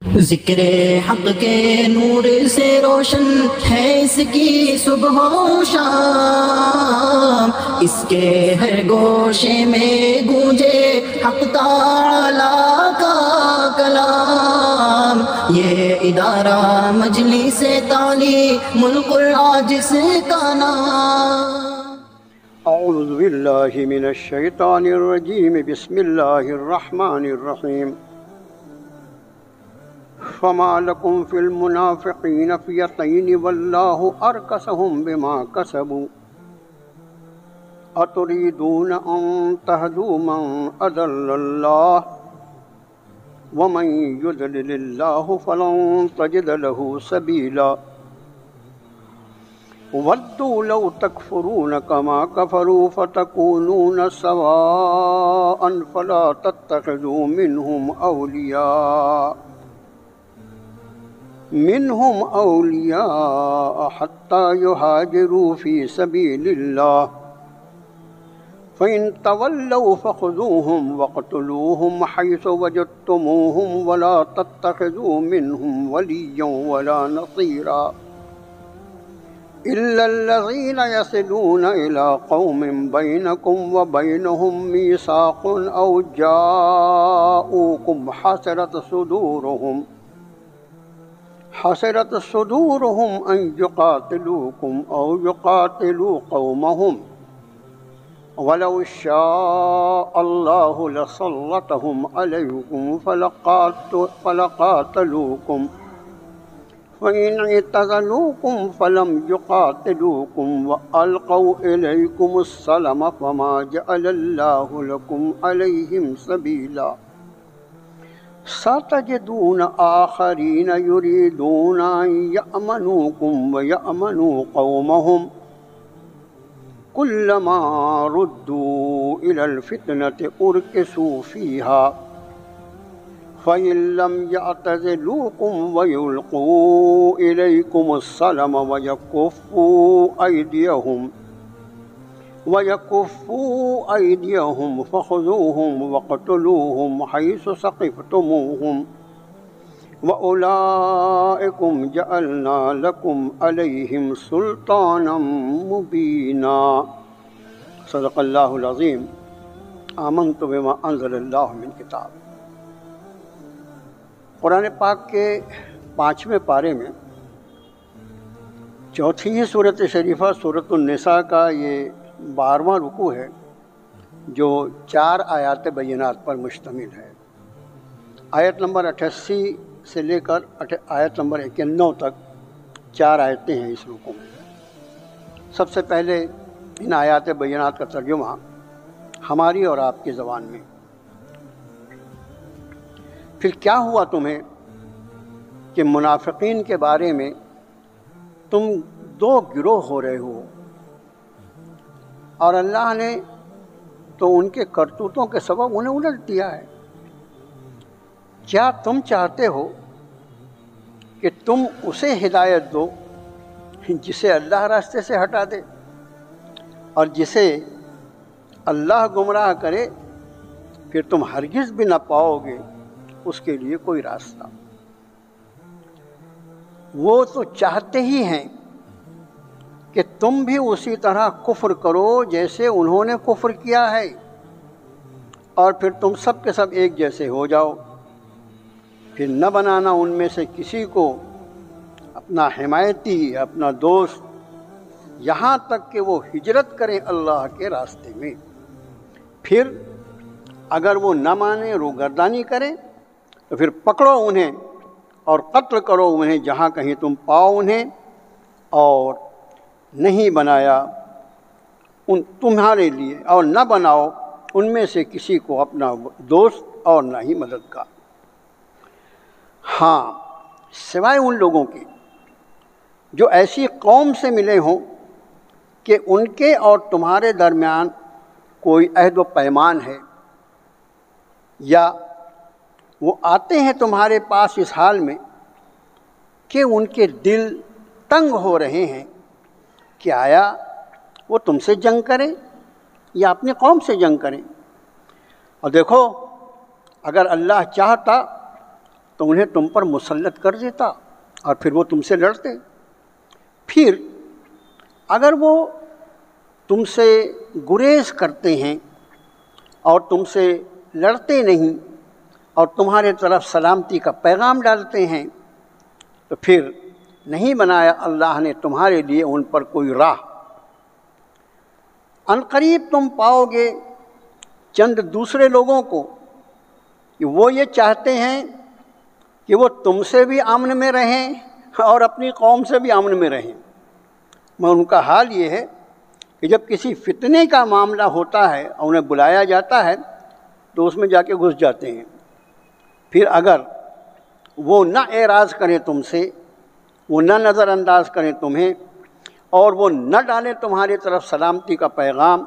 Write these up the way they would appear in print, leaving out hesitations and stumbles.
ذکر حق کے نور سے روشن ہے اس کی صبح و شام، اس کے ہر گوشے میں گونجے حق تعالی کا کلام۔ یہ ادارہ مجلس تعلیم القرآن کا نام۔ اعوذ باللہ من الشیطان الرجیم، بسم اللہ الرحمن الرحیم۔ فما لکم فی المنافقین فئتین واللہ ارکسہم بما کسبوا اتریدون ان تہدوا من اضل اللہ ومن یضلل اللہ فلن تجد له سبیلا وَدُّوا لَوْ تَكْفُرُونَ كَمَا كَفَرُوا فَتَكُونُونَ سَوَاءً فَلَا تَتَّخِذُوا منهم أولياء حتى يهاجروا في سبيل الله فإن تولوا فخذوهم واقتلوهم حيث وجدتموهم ولا تتخذوا منهم وليا ولا نصيرا إلا الذين يصلون إلى قوم بينكم وبينهم ميثاق أو جاءوكم حسرت صدورهم أن يقاتلوكم أو يقاتلوا قومهم ولو شاء الله لسلطهم عليكم فلقاتلوكم فإن اعتزلوكم فلم يقاتلوكم وألقوا إليكم السلم فما جعل الله لكم عليهم سبيلا ستجدون آخرين يريدون أن يأمنوكم ويأمنوا قومهم كلما ردوا إلى الفتنة أركسوا فيها فإن لم يعتزلوكم ويلقوا إليكم السلم ويكفوا أيديهم فخذوهم واقتلوهم حيث ثقفتموهم وأولئكم جعلنا لكم عليهم سلطانا مبينا۔ صدق اللہ العظیم۔ آمنت بما انزل اللہ من کتاب۔ قرآن پاک کے 5ویں پارے میں چوتھی صورت شریفہ صورت النساء کا یہ 12واں رکوع ہے، جو 4 آیات بینات پر مشتمل ہے۔ آیت نمبر 88 سے لے کر آیت نمبر 91 تک 4 آیتیں ہیں اس رکوع میں۔ سب سے پہلے ان آیات بینات کا ترجمہ ہماری اور آپ کی زبان میں۔ پھر کیا ہوا تمہیں کہ منافقین کے بارے میں تم 2 گروہ ہو رہے ہو، اور اللہ نے تو ان کے کرتوتوں کے سبب انہیں الٹ دیا ہے۔ کیا تم چاہتے ہو کہ تم اسے ہدایت دو جسے اللہ راستے سے ہٹا دے، اور جسے اللہ گمراہ کرے پھر تم ہرگز بھی نہ پاؤ گے اس کے لیے کوئی راستہ۔ وہ تو چاہتے ہی ہیں کہ تم بھی اسی طرح کفر کرو جیسے انہوں نے کفر کیا ہے، اور پھر تم سب کے سب ایک جیسے ہو جاؤ۔ پھر نہ بنانا ان میں سے کسی کو اپنا حمایتی، اپنا دوست، یہاں تک کہ وہ ہجرت کریں اللہ کے راستے میں۔ پھر اگر وہ نہ مانیں، روگردانی کریں، تو پھر پکڑو انہیں اور قتل کرو انہیں جہاں کہیں تم پاؤ انہیں، اور نہیں بنایا ان تمہارے لیے، اور نہ بناؤ ان میں سے کسی کو اپنا دوست اور نہ ہی مددگار۔ ہاں، سوائے ان لوگوں کے جو ایسی قوم سے ملے ہوں کہ ان کے اور تمہارے درمیان کوئی عہد و پیمان ہے، یا وہ آتے ہیں تمہارے پاس اس حال میں کہ ان کے دل تنگ ہو رہے ہیں کہ آیا وہ تم سے جنگ کریں یا اپنی قوم سے جنگ کریں۔ اور دیکھو، اگر اللہ چاہتا تو انہیں تم پر مسلط کر دیتا اور پھر وہ تم سے لڑتے۔ پھر اگر وہ تم سے گریز کرتے ہیں اور تم سے لڑتے نہیں اور تمہارے طرف سلامتی کا پیغام ڈالتے ہیں، تو پھر نہیں بنایا اللہ نے تمہارے لیے ان پر کوئی راہ۔ عنقریب تم پاؤ گے چند دوسرے لوگوں کو کہ وہ یہ چاہتے ہیں کہ وہ تم سے بھی امن میں رہیں اور اپنی قوم سے بھی امن میں رہیں، مگر ان کا حال یہ ہے کہ جب کسی فتنے کا معاملہ ہوتا ہے اور انہیں بلایا جاتا ہے تو اس میں جا کے گھس جاتے ہیں۔ پھر اگر وہ نہ اعراض کریں تم سے، وہ نہ نظر انداز کریں تمہیں، اور وہ نہ ڈالیں تمہاری طرف سلامتی کا پیغام،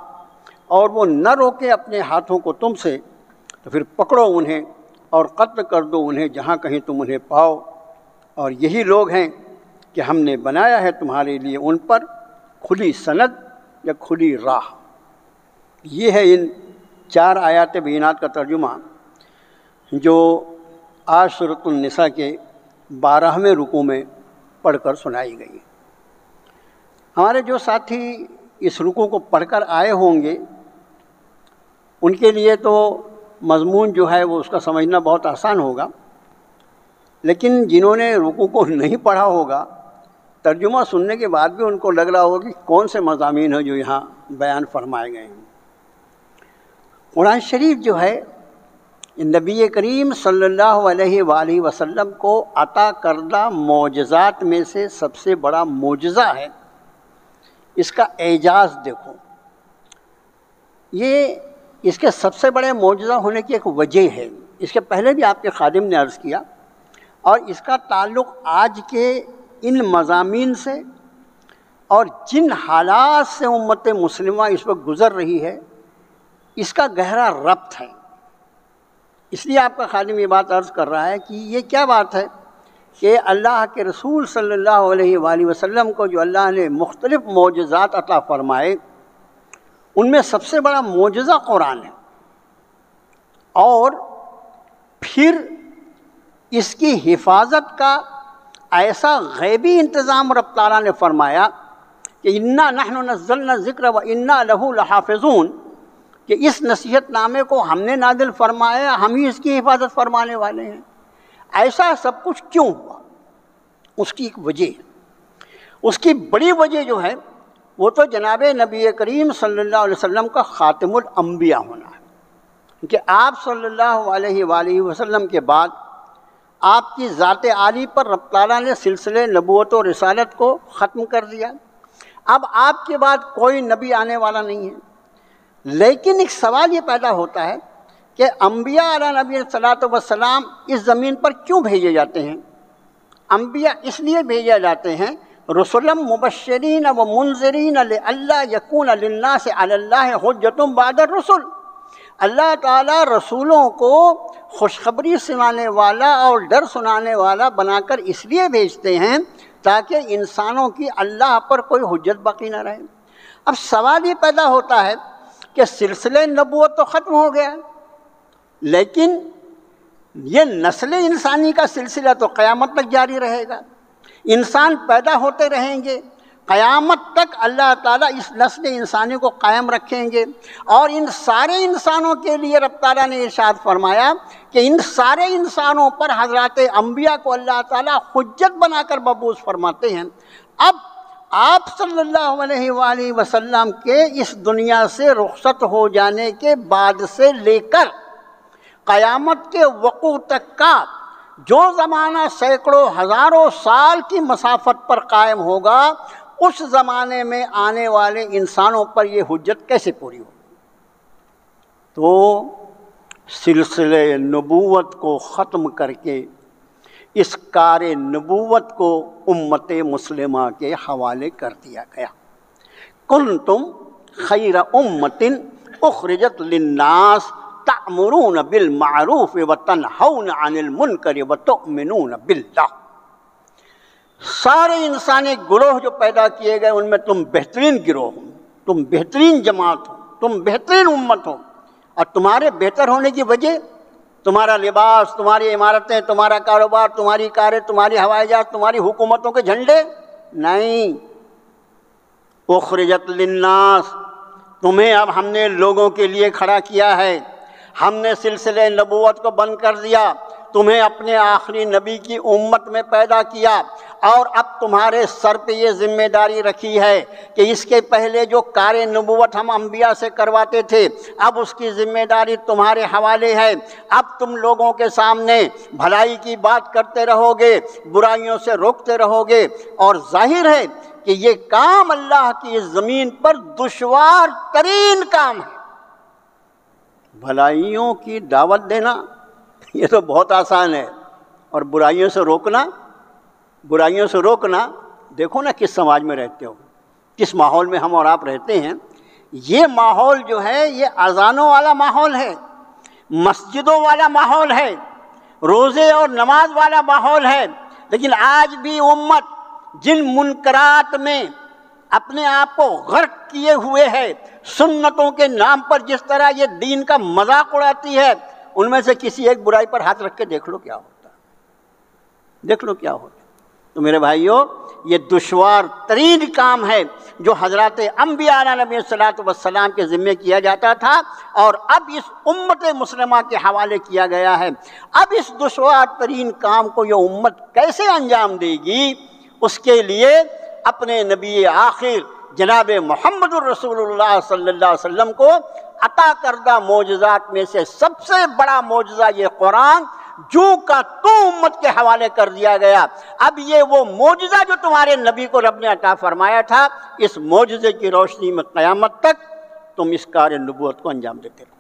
اور وہ نہ روکیں اپنے ہاتھوں کو تم سے، تو پھر پکڑو انہیں اور قتل کر دو انہیں جہاں کہیں تم انہیں پاؤ۔ اور یہی لوگ ہیں کہ ہم نے بنایا ہے تمہارے لیے ان پر کھلی سند یا کھلی راہ۔ یہ ہے ان 4 آیات بینات کا ترجمہ جو آج سورۃ النساء کے 12ویں رکوع میں پڑھ کر سنائی گئی۔ ہمارے جو ساتھی اس رکوع کو پڑھ کر آئے ہوں گے ان کے لیے تو مضمون جو ہے وہ اس کا سمجھنا بہت آسان ہوگا، لیکن جنہوں نے رکوع کو نہیں پڑھا ہوگا ترجمہ سننے کے بعد بھی ان کو لگ رہا ہوگا کہ کون سے مضامین ہیں جو یہاں بیان فرمائے گئے ہیں۔ قرآن شریف جو ہے نبی کریم صلی اللہ علیہ وآلہ وسلم کو عطا کردہ معجزات میں سے سب سے بڑا معجزہ ہے۔ اس کا اعجاز دیکھو، یہ اس کے سب سے بڑے معجزہ ہونے کی ایک وجہ ہے۔ اس کے پہلے بھی آپ کے خادم نے عرض کیا، اور اس کا تعلق آج کے ان مضامین سے اور جن حالات سے امت مسلمہ اس وقت گزر رہی ہے اس کا گہرا ربط ہے۔ اس لیے آپ کا خادم یہ بات عرض کر رہا ہے کہ یہ کیا بات ہے کہ اللہ کے رسول صلی اللہ علیہ وآلہ وسلم کو جو اللہ نے مختلف معجزات عطا فرمائے ان میں سب سے بڑا معجزہ قرآن ہے، اور پھر اس کی حفاظت کا ایسا غیبی انتظام رب تعالیٰ نے فرمایا کہ انا نحن نزلنا الذکر و انا لہ لحافظون، کہ اس نصیحت نامے کو ہم نے نازل فرمایا، ہم ہی اس کی حفاظت فرمانے والے ہیں۔ ایسا سب کچھ کیوں ہوا؟ اس کی ایک وجہ ہے۔ اس کی بڑی وجہ جو ہے وہ تو جناب نبی کریم صلی اللہ علیہ وسلم کا خاتم الانبیاء ہونا ہے، کہ آپ صلی اللہ علیہ وآلہ وسلم کے بعد آپ کی ذات عالی پر رب تعالیٰ نے سلسلے نبوت و رسالت کو ختم کر دیا۔ اب آپ کے بعد کوئی نبی آنے والا نہیں ہے، لیکن ایک سوال یہ پیدا ہوتا ہے کہ انبیاء علیہ نبی صلاۃ وسلام اس زمین پر کیوں بھیجے جاتے ہیں؟ انبیاء اس لیے بھیجے جاتے ہیں رسلا مبشرین و منذرین لئلا یکون للناس علی اللہ حجۃ بعد الرسل۔ اللہ تعالیٰ رسولوں کو خوشخبری سنانے والا اور ڈر سنانے والا بنا کر اس لیے بھیجتے ہیں تاکہ انسانوں کی اللہ پر کوئی حجت باقی نہ رہے۔ اب سوال یہ پیدا ہوتا ہے کہ سلسلہ نبوت تو ختم ہو گیا، لیکن یہ نسل انسانی کا سلسلہ تو قیامت تک جاری رہے گا، انسان پیدا ہوتے رہیں گے، قیامت تک اللہ تعالیٰ اس نسل انسانی کو قائم رکھیں گے۔ اور ان سارے انسانوں کے لیے رب تعالیٰ نے ارشاد فرمایا کہ ان سارے انسانوں پر حضرات انبیاء کو اللہ تعالیٰ حجت بنا کر مبعوث فرماتے ہیں۔ اب آپ صلی اللہ علیہ وآلہ وسلم کے اس دنیا سے رخصت ہو جانے کے بعد سے لے کر قیامت کے وقوع تک کا جو زمانہ سینکڑوں ہزاروں سال کی مسافت پر قائم ہوگا، اس زمانے میں آنے والے انسانوں پر یہ حجت کیسے پوری ہوگی؟ تو سلسلہ نبوت کو ختم کر کے اس کار نبوت کو امت مسلمہ کے حوالے کر دیا گیا۔ کنتم خیر امت اخرجت للناس تأمرون بالمعروف وتنہون عن المنکر وتؤمنون باللہ۔ سارے انسانی گروہ جو پیدا کیے گئے ان میں تم بہترین گروہ ہو، تم بہترین جماعت ہو، تم بہترین امت ہو، اور تمہارے بہتر ہونے کی وجہ تمہارا لباس، تمہاری عمارتیں، تمہارا کاروبار، تمہاری کاریں، تمہاری ہوائی جہاز، تمہاری حکومتوں کے جھنڈے نہیں۔ اخرجت للناس، تمہیں اب ہم نے لوگوں کے لیے کھڑا کیا ہے، ہم نے سلسلہ نبوت کو بند کر دیا، تمہیں اپنے آخری نبی کی امت میں پیدا کیا، اور اب تمہارے سر پہ یہ ذمہ داری رکھی ہے کہ اس کے پہلے جو کار نبوت ہم انبیاء سے کرواتے تھے، اب اس کی ذمہ داری تمہارے حوالے ہے۔ اب تم لوگوں کے سامنے بھلائی کی بات کرتے رہو گے، برائیوں سے روکتے رہو گے، اور ظاہر ہے کہ یہ کام اللہ کی اس زمین پر دشوار ترین کام ہے۔ بھلائیوں کی دعوت دینا یہ تو بہت آسان ہے، اور برائیوں سے روکنا دیکھو نا کس سماج میں رہتے ہو، کس ماحول میں ہم اور آپ رہتے ہیں۔ یہ ماحول جو ہے یہ اذانوں والا ماحول ہے، مسجدوں والا ماحول ہے، روزے اور نماز والا ماحول ہے، لیکن آج بھی امت جن منکرات میں اپنے آپ کو غرق کیے ہوئے ہے، سنتوں کے نام پر جس طرح یہ دین کا مذاق اڑاتی ہے، ان میں سے کسی ایک برائی پر ہاتھ رکھ کے دیکھ لو کیا ہوتا ہے، دیکھ لو کیا ہوتا ہے۔ تو میرے بھائیوں، یہ دشوار ترین کام ہے جو حضرات انبیاء علیہ الصلوۃ والسلام کے ذمے کیا جاتا تھا، اور اب اس امت مسلمہ کے حوالے کیا گیا ہے۔ اب اس دشوار ترین کام کو یہ امت کیسے انجام دے گی، اس کے لیے اپنے نبی آخر جناب محمد الرسول اللہ صلی اللہ علیہ وسلم کو عطا کردہ معجزات میں سے سب سے بڑا معجزہ یہ قرآن جو کا تو امت کے حوالے کر دیا گیا۔ اب یہ وہ معجزہ جو تمہارے نبی کو رب نے عطا فرمایا تھا، اس معجزے کی روشنی میں قیامت تک تم اس کار نبوت کو انجام دیتے رہو۔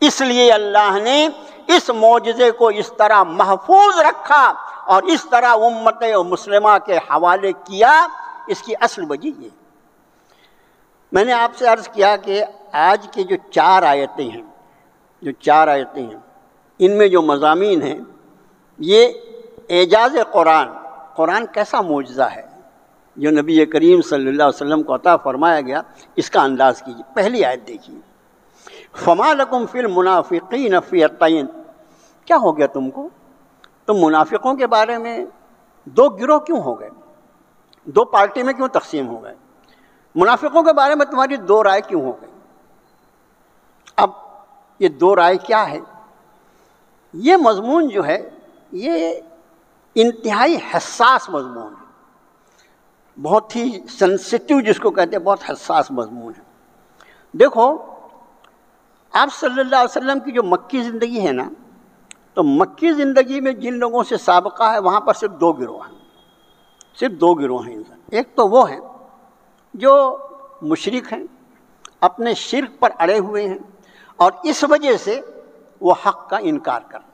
اس لیے اللہ نے اس معجزے کو اس طرح محفوظ رکھا اور اس طرح امت مسلمہ کے حوالے کیا۔ اس کی اصل وجہ یہ، میں نے آپ سے عرض کیا کہ آج کے جو چار آیتیں ہیں ان میں جو مضامین ہیں، یہ اعجاز قرآن کیسا معجزہ ہے جو نبی کریم صلی اللہ علیہ وسلم کو عطا فرمایا گیا، اس کا انداز کیجیے۔ پہلی آیت دیکھیے، فما لکم فی المنافقین فئتین، کیا ہو گیا تم کو؟ تم منافقوں کے بارے میں دو گروہ کیوں ہو گئے، دو پارٹی میں کیوں تقسیم ہو گئے؟ منافقوں کے بارے میں تمہاری دو رائے کیوں ہو گئی؟ اب یہ دو رائے کیا ہے؟ یہ مضمون جو ہے یہ انتہائی حساس مضمون ہے، بہت ہی سینسیٹیو جس کو کہتے ہیں، بہت حساس مضمون ہے۔ دیکھو، آپ صلی اللہ علیہ وسلم کی جو مکی زندگی ہے نا، تو مکی زندگی میں جن لوگوں سے سابقہ ہے وہاں پر صرف دو گروہ ہیں انسان۔ ایک تو وہ ہیں جو مشرک ہیں، اپنے شرک پر اڑے ہوئے ہیں، اور اس وجہ سے وہ حق کا انکار کر رہے ہیں۔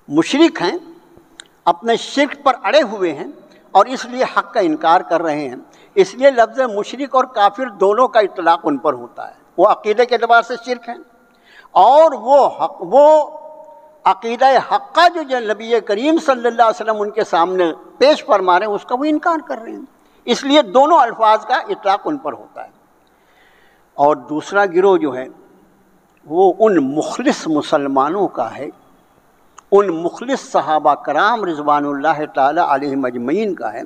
مشرک ہیں، اپنے شرک پر اڑے ہوئے ہیں، اور اس لیے حق کا انکار کر رہے ہیں۔ اس لیے لفظ مشرک اور کافر دونوں کا اطلاق ان پر ہوتا ہے۔ وہ عقیدے کے اعتبار سے شرک ہیں، اور وہ عقیدہ حقہ جو نبی کریم صلی اللہ علیہ وسلم ان کے سامنے پیش فرما رہے ہیں اس کا وہ انکار کر رہے ہیں۔ اس لیے دونوں الفاظ کا اطلاق ان پر ہوتا ہے۔ اور دوسرا گروہ جو ہے وہ ان مخلص مسلمانوں کا ہے، ان مخلص صحابہ کرام رضوان اللہ تعالی علیہم اجمعین کا ہے،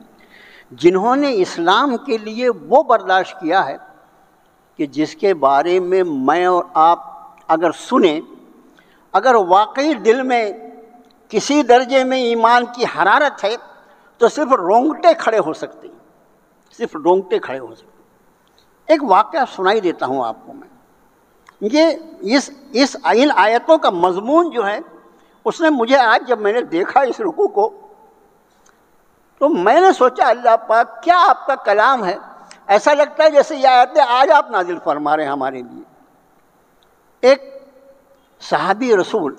جنہوں نے اسلام کے لیے وہ برداشت کیا ہے کہ جس کے بارے میں میں اور آپ اگر سنیں، اگر واقعی دل میں کسی درجے میں ایمان کی حرارت ہے تو صرف رونگٹے کھڑے ہو سکتے ہیں، صرف رونگٹے کھڑے ہو سکتے ہیں۔ ایک واقعہ سنائی دیتا ہوں آپ کو میں۔ ان آیتوں کا مضمون جو ہے اس نے مجھے آج جب میں نے دیکھا اس رکوع کو، تو میں نے سوچا اللہ پاک کیا آپ کا کلام ہے، ایسا لگتا ہے جیسے یہ آیتیں آج آپ نازل فرما رہے ہیں ہمارے لیے۔ ایک صحابی رسول،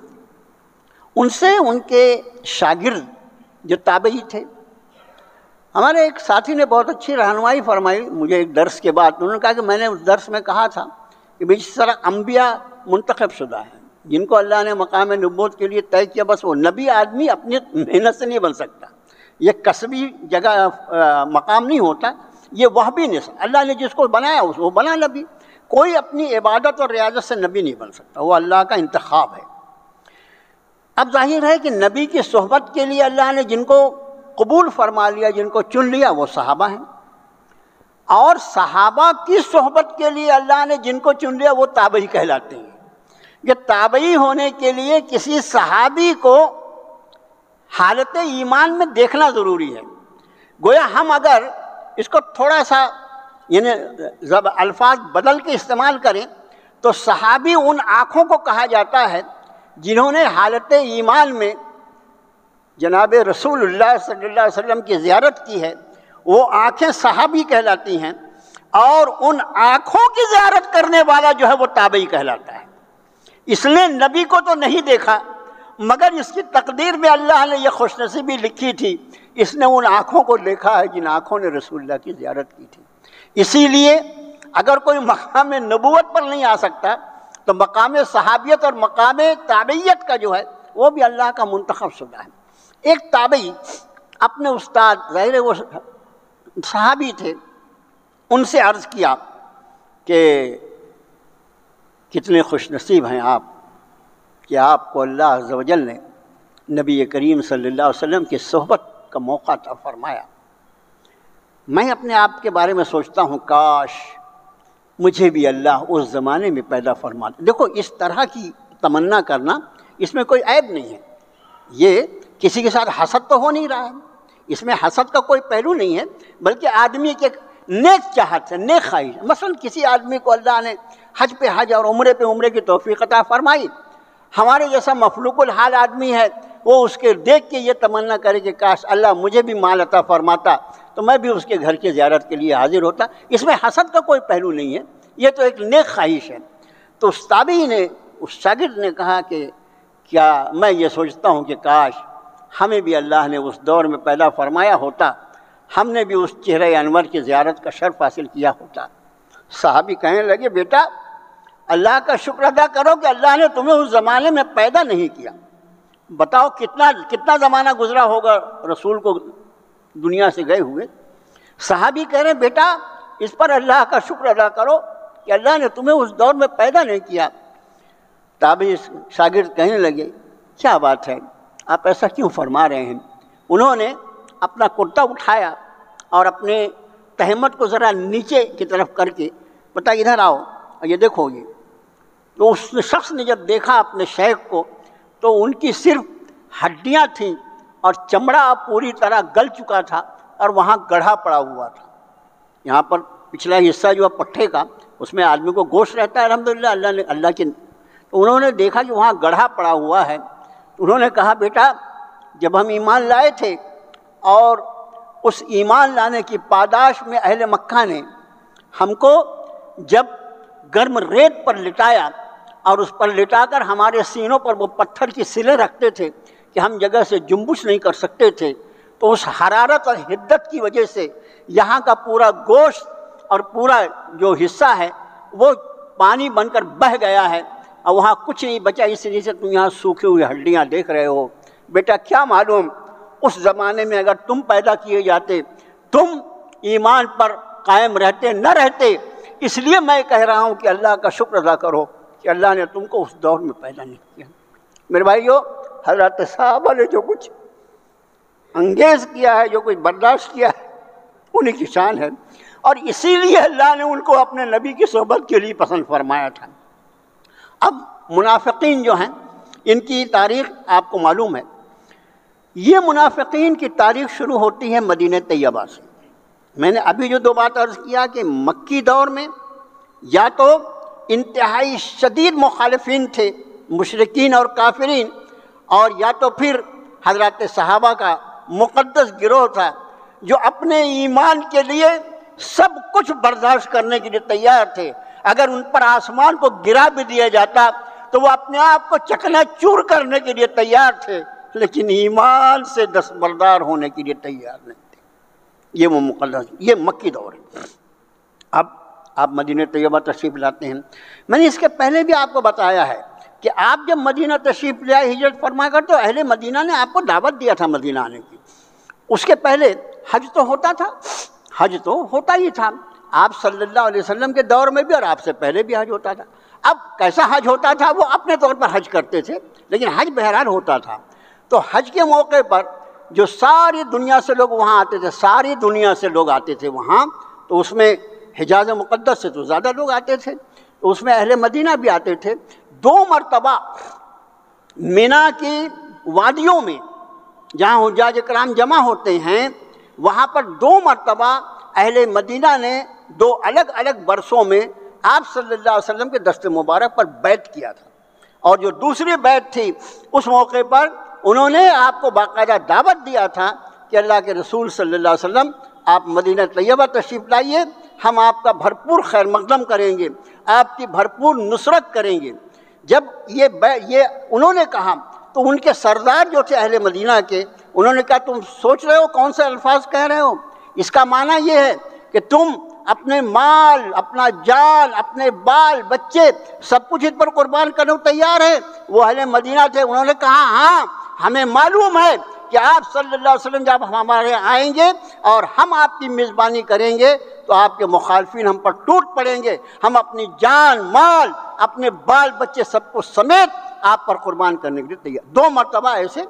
ان سے ان کے شاگرد جو تابعی تھے، ہمارے ایک ساتھی نے بہت اچھی رہنمائی فرمائی مجھے ایک درس کے بعد۔ انہوں نے کہا کہ میں نے اس درس میں کہا تھا کہ جس طرح انبیاء منتخب شدہ ہیں جن کو اللہ نے مقام نبوت کے لیے طے کیا، بس وہ نبی آدمی اپنی محنت سے نہیں بن سکتا، یہ کسبی جگہ مقام نہیں ہوتا، یہ وہبی نسل، اللہ نے جس کو بنایا اس کو بنا نبی۔ کوئی اپنی عبادت اور ریاضت سے نبی نہیں بن سکتا، وہ اللہ کا انتخاب ہے۔ اب ظاہر ہے کہ نبی کی صحبت کے لیے اللہ نے جن کو قبول فرما لیا، جن کو چن لیا، وہ صحابہ ہیں، اور صحابہ کی صحبت کے لیے اللہ نے جن کو چن لیا وہ تابعی کہلاتے ہیں۔ یہ تابعی ہونے کے لیے کسی صحابی کو حالت ایمان میں دیکھنا ضروری ہے۔ گویا ہم اگر اس کو تھوڑا سا یعنی الفاظ بدل کے استعمال کریں تو صحابی ان آنکھوں کو کہا جاتا ہے جنہوں نے حالت ایمان میں جناب رسول اللہ صلی اللہ علیہ وسلم کی زیارت کی ہے، وہ آنکھیں صحابی کہلاتی ہیں، اور ان آنکھوں کی زیارت کرنے والا جو ہے وہ تابعی کہلاتا ہے۔ اس نے نبی کو تو نہیں دیکھا، مگر اس کی تقدیر میں اللہ نے یہ خوش نصیبی لکھی تھی، اس نے ان آنکھوں کو دیکھا ہے جن آنکھوں نے رسول اللہ کی زیارت کی تھی۔ اسی لیے اگر کوئی مقام نبوت پر نہیں آ سکتا تو مقام صحابیت اور مقام تابعیت کا جو ہے وہ بھی اللہ کا منتخب شدہ ہے۔ ایک تابعی اپنے استاد، ظاہر ہے وہ صحابی تھے، ان سے عرض کیا کہ کتنے خوش نصیب ہیں آپ کہ آپ کو اللہ عز و جل نے نبی کریم صلی اللہ علیہ وسلم کی صحبت کا موقع عطا فرمایا۔ میں اپنے آپ کے بارے میں سوچتا ہوں کاش مجھے بھی اللہ اس زمانے میں پیدا فرماتا۔ دیکھو اس طرح کی تمنا کرنا اس میں کوئی عیب نہیں ہے، یہ کسی کے ساتھ حسد تو ہو نہیں رہا ہے، اس میں حسد کا کوئی پہلو نہیں ہے، بلکہ آدمی کے نیک چاہت ہے، نیک خواہش۔ مثلا کسی آدمی کو اللہ نے حج پہ حج اور عمرے پہ عمرے کی توفیق عطا فرمائی، ہمارے جیسا مفلوق الحال آدمی ہے وہ اس کے دیکھ کے یہ تمنا کرے کہ کاش اللہ مجھے بھی مال عطا فرماتا تو میں بھی اس کے گھر کی زیارت کے لیے حاضر ہوتا۔ اس میں حسد کا کوئی پہلو نہیں ہے، یہ تو ایک نیک خواہش ہے۔ تو اس تابعی نے، اس شاگرد نے کہا کہ کیا میں یہ سوچتا ہوں کہ کاش ہمیں بھی اللہ نے اس دور میں پیدا فرمایا ہوتا، ہم نے بھی اس چہرہ انور کی زیارت کا شرف حاصل کیا ہوتا۔ صحابی کہنے لگے بیٹا اللہ کا شکر ادا کرو کہ اللہ نے تمہیں اس زمانے میں پیدا نہیں کیا۔ بتاؤ کتنا زمانہ گزرا ہوگا رسول کو دنیا سے گئے ہوئے۔ صحابی کہہ رہے ہیں بیٹا اس پر اللہ کا شکر ادا کرو کہ اللہ نے تمہیں اس دور میں پیدا نہیں کیا۔ تابعی شاگرد کہنے لگے کیا بات ہے، آپ ایسا کیوں فرما رہے ہیں؟ انہوں نے اپنا کرتا اٹھایا اور اپنے تہمت کو ذرا نیچے کی طرف کر کے بتا ادھر آؤ اور یہ دیکھو گے۔ تو اس شخص نے جب دیکھا اپنے شیخ کو تو ان کی صرف ہڈیاں تھیں اور چمڑا پوری طرح گل چکا تھا اور وہاں گڑھا پڑا ہوا تھا۔ یہاں پر پچھلا حصہ جو ہے پٹھے کا، اس میں آدمی کو گوشت رہتا ہے الحمدللہ اللہ کے۔ تو انہوں نے دیکھا کہ وہاں گڑھا پڑا ہوا ہے، انہوں نے کہا بیٹا جب ہم ایمان لائے تھے اور اس ایمان لانے کی پاداش میں اہل مکہ نے ہم کو جب گرم ریت پر لٹایا اور اس پر لٹا کر ہمارے سینوں پر وہ پتھر کی سلیں رکھتے تھے کہ ہم جگہ سے جنبش نہیں کر سکتے تھے، تو اس حرارت اور حدت کی وجہ سے یہاں کا پورا گوشت اور پورا جو حصہ ہے وہ پانی بن کر بہہ گیا ہے اور وہاں کچھ نہیں بچا، اس لیے سے تم یہاں سوکھی ہوئی ہڈیاں دیکھ رہے ہو۔ بیٹا کیا معلوم اس زمانے میں اگر تم پیدا کیے جاتے تم ایمان پر قائم رہتے نہ رہتے، اس لیے میں کہہ رہا ہوں کہ اللہ کا شکر ادا کرو کہ اللہ نے تم کو اس دور میں پیدا نہیں کیا۔ میرے بھائیو حضرت صحابہ نے جو کچھ انگیز کیا ہے، جو کچھ برداشت کیا ہے، انہیں کی شان ہے، اور اسی لیے اللہ نے ان کو اپنے نبی کی صحبت کے لیے پسند فرمایا تھا۔ اب منافقین جو ہیں ان کی تاریخ آپ کو معلوم ہے، یہ منافقین کی تاریخ شروع ہوتی ہے مدینہ طیبہ سے۔ میں نے ابھی جو دو بات عرض کیا کہ مکی دور میں یا تو انتہائی شدید مخالفین تھے، مشرکین اور کافرین، اور یا تو پھر حضرات صحابہ کا مقدس گروہ تھا جو اپنے ایمان کے لیے سب کچھ برداشت کرنے کے لیے تیار تھے۔ اگر ان پر آسمان کو گرا بھی دیا جاتا تو وہ اپنے آپ کو چکنا چور کرنے کے لیے تیار تھے، لیکن ایمان سے دستبردار ہونے کے لیے تیار نہیں تھے۔ یہ وہ مقدس، یہ مکی دور ہے۔ اب آپ مدینہ طیبہ تشریف لاتے ہیں، میں نے اس کے پہلے بھی آپ کو بتایا ہے کہ آپ جب مدینہ تشریف لے آئے ہجرت فرما کر تو اہل مدینہ نے آپ کو دعوت دیا تھا مدینہ آنے کی۔ اس کے پہلے حج تو ہوتا تھا، حج تو ہوتا ہی تھا، آپ صلی اللہ علیہ وسلم کے دور میں بھی اور آپ سے پہلے بھی حج ہوتا تھا۔ اب کیسا حج ہوتا تھا؟ وہ اپنے طور پر حج کرتے تھے، لیکن حج بہرحال ہوتا تھا۔ تو حج کے موقع پر جو ساری دنیا سے لوگ وہاں آتے تھے، ساری دنیا سے لوگ آتے تھے وہاں، تو اس میں حجاز مقدس سے تو زیادہ لوگ آتے تھے، تو اس میں اہل مدینہ بھی آتے تھے۔ 2 مرتبہ مینا کی وادیوں میں جہاں حجاج کرام جمع ہوتے ہیں، وہاں پر 2 مرتبہ اہل مدینہ نے 2 الگ الگ برسوں میں آپ صلی اللہ علیہ وسلم کے دست مبارک پر بیعت کیا تھا، اور جو دوسری بیعت تھی اس موقع پر انہوں نے آپ کو باقاعدہ دعوت دیا تھا کہ اللہ کے رسول صلی اللہ علیہ وسلم آپ مدینہ طیبہ تشریف لائیے، ہم آپ کا بھرپور خیر مقدم کریں گے، آپ کی بھرپور نصرت کریں گے۔ جب یہ انہوں نے کہا تو ان کے سردار جو تھے اہل مدینہ کے، انہوں نے کہا تم سوچ رہے ہو کون سے الفاظ کہہ رہے ہو؟ اس کا معنی یہ ہے کہ تم اپنے مال، اپنا جان، اپنے بال بچے سب کچھ اس پر قربان کرنے کو تیار ہے؟ وہ اہل مدینہ تھے، انہوں نے کہا ہاں ہمیں معلوم ہے کہ آپ صلی اللہ علیہ وسلم جب ہمارے آئیں گے اور ہم آپ کی میزبانی کریں گے تو آپ کے مخالفین ہم پر ٹوٹ پڑیں گے، ہم اپنی جان، مال، اپنے بال بچے سب کو سمیت آپ پر قربان کرنے کے لیے تیار۔ 2 مرتبہ ایسے،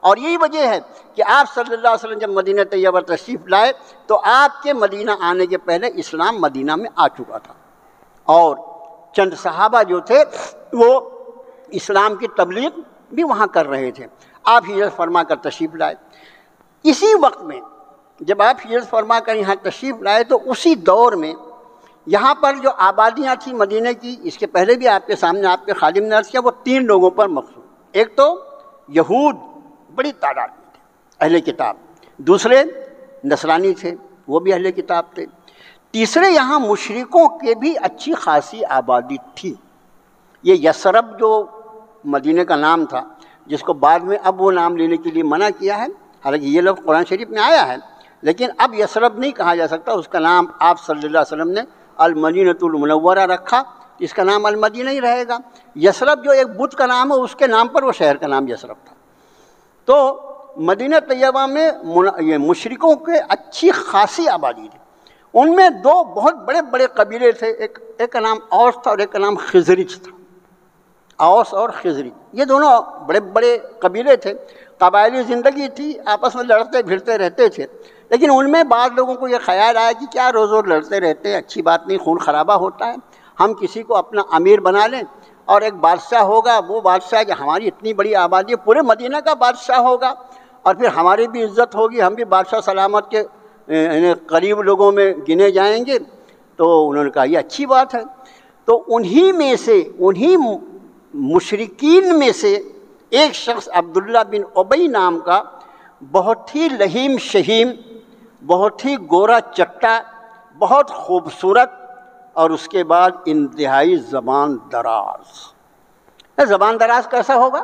اور یہی وجہ ہے کہ آپ صلی اللہ علیہ وسلم جب مدینہ طیبہ تشریف لائے تو آپ کے مدینہ آنے کے پہلے اسلام مدینہ میں آ چکا تھا، اور چند صحابہ جو تھے وہ اسلام کی تبلیغ بھی وہاں کر رہے تھے۔ آپ ہجرت فرما کر تشریف لائے۔ اسی وقت میں جب آپ ہجرت فرما کر یہاں تشریف لائے تو اسی دور میں یہاں پر جو آبادیاں تھیں مدینہ کی، اس کے پہلے بھی آپ کے سامنے آپ کے خادم نے عرض کیا، وہ 3 لوگوں پر مخصوص۔ ایک تو یہود بڑی تعداد میں تھے، اہل کتاب، دوسرے نصرانی تھے، وہ بھی اہل کتاب تھے، تیسرے یہاں مشرکوں کے بھی اچھی خاصی آبادی تھی۔ یہ یثرب جو مدینہ کا نام تھا، جس کو بعد میں اب وہ نام لینے کے لیے منع کیا ہے، حالانکہ یہ لفظ قرآن شریف میں آیا ہے، لیکن اب یثرب نہیں کہا جا سکتا، اس کا نام آپ صلی اللہ علیہ وسلم نے المدینۃ المنورہ رکھا، اس کا نام المدینہ ہی رہے گا۔ یثرب جو ایک بت کا نام ہے، اس کے نام پر وہ شہر کا نام یثرب تھا۔ تو مدینہ طیبہ میں یہ مشرکوں کے اچھی خاصی آبادی تھی۔ ان میں 2 بہت بڑے بڑے قبیلے تھے، ایک کا نام اوس تھا اور ایک کا نام خزرج تھا۔ اوس اور خزرج یہ دونوں بڑے بڑے قبیلے تھے، قبائلی زندگی تھی، آپس میں لڑتے بھیڑتے رہتے تھے، لیکن ان میں بعض لوگوں کو یہ خیال آیا کہ کیا روز روز لڑتے رہتے ہیں، اچھی بات نہیں، خون خرابہ ہوتا ہے، ہم کسی کو اپنا امیر بنا لیں اور ایک بادشاہ ہوگا، وہ بادشاہ جو ہماری اتنی بڑی آبادی ہے، پورے مدینہ کا بادشاہ ہوگا، اور پھر ہماری بھی عزت ہوگی، ہم بھی بادشاہ سلامت کے قریب لوگوں میں گنے جائیں گے۔ تو انہوں نے کہا یہ اچھی بات ہے۔ تو انہی مشرکین میں سے ایک شخص عبداللہ بن ابی نام کا، بہت ہی لہیم شہیم، بہت ہی گورا چٹا، بہت خوبصورت، اور اس کے بعد انتہائی زبان دراز۔ زبان دراز کیسا ہوگا؟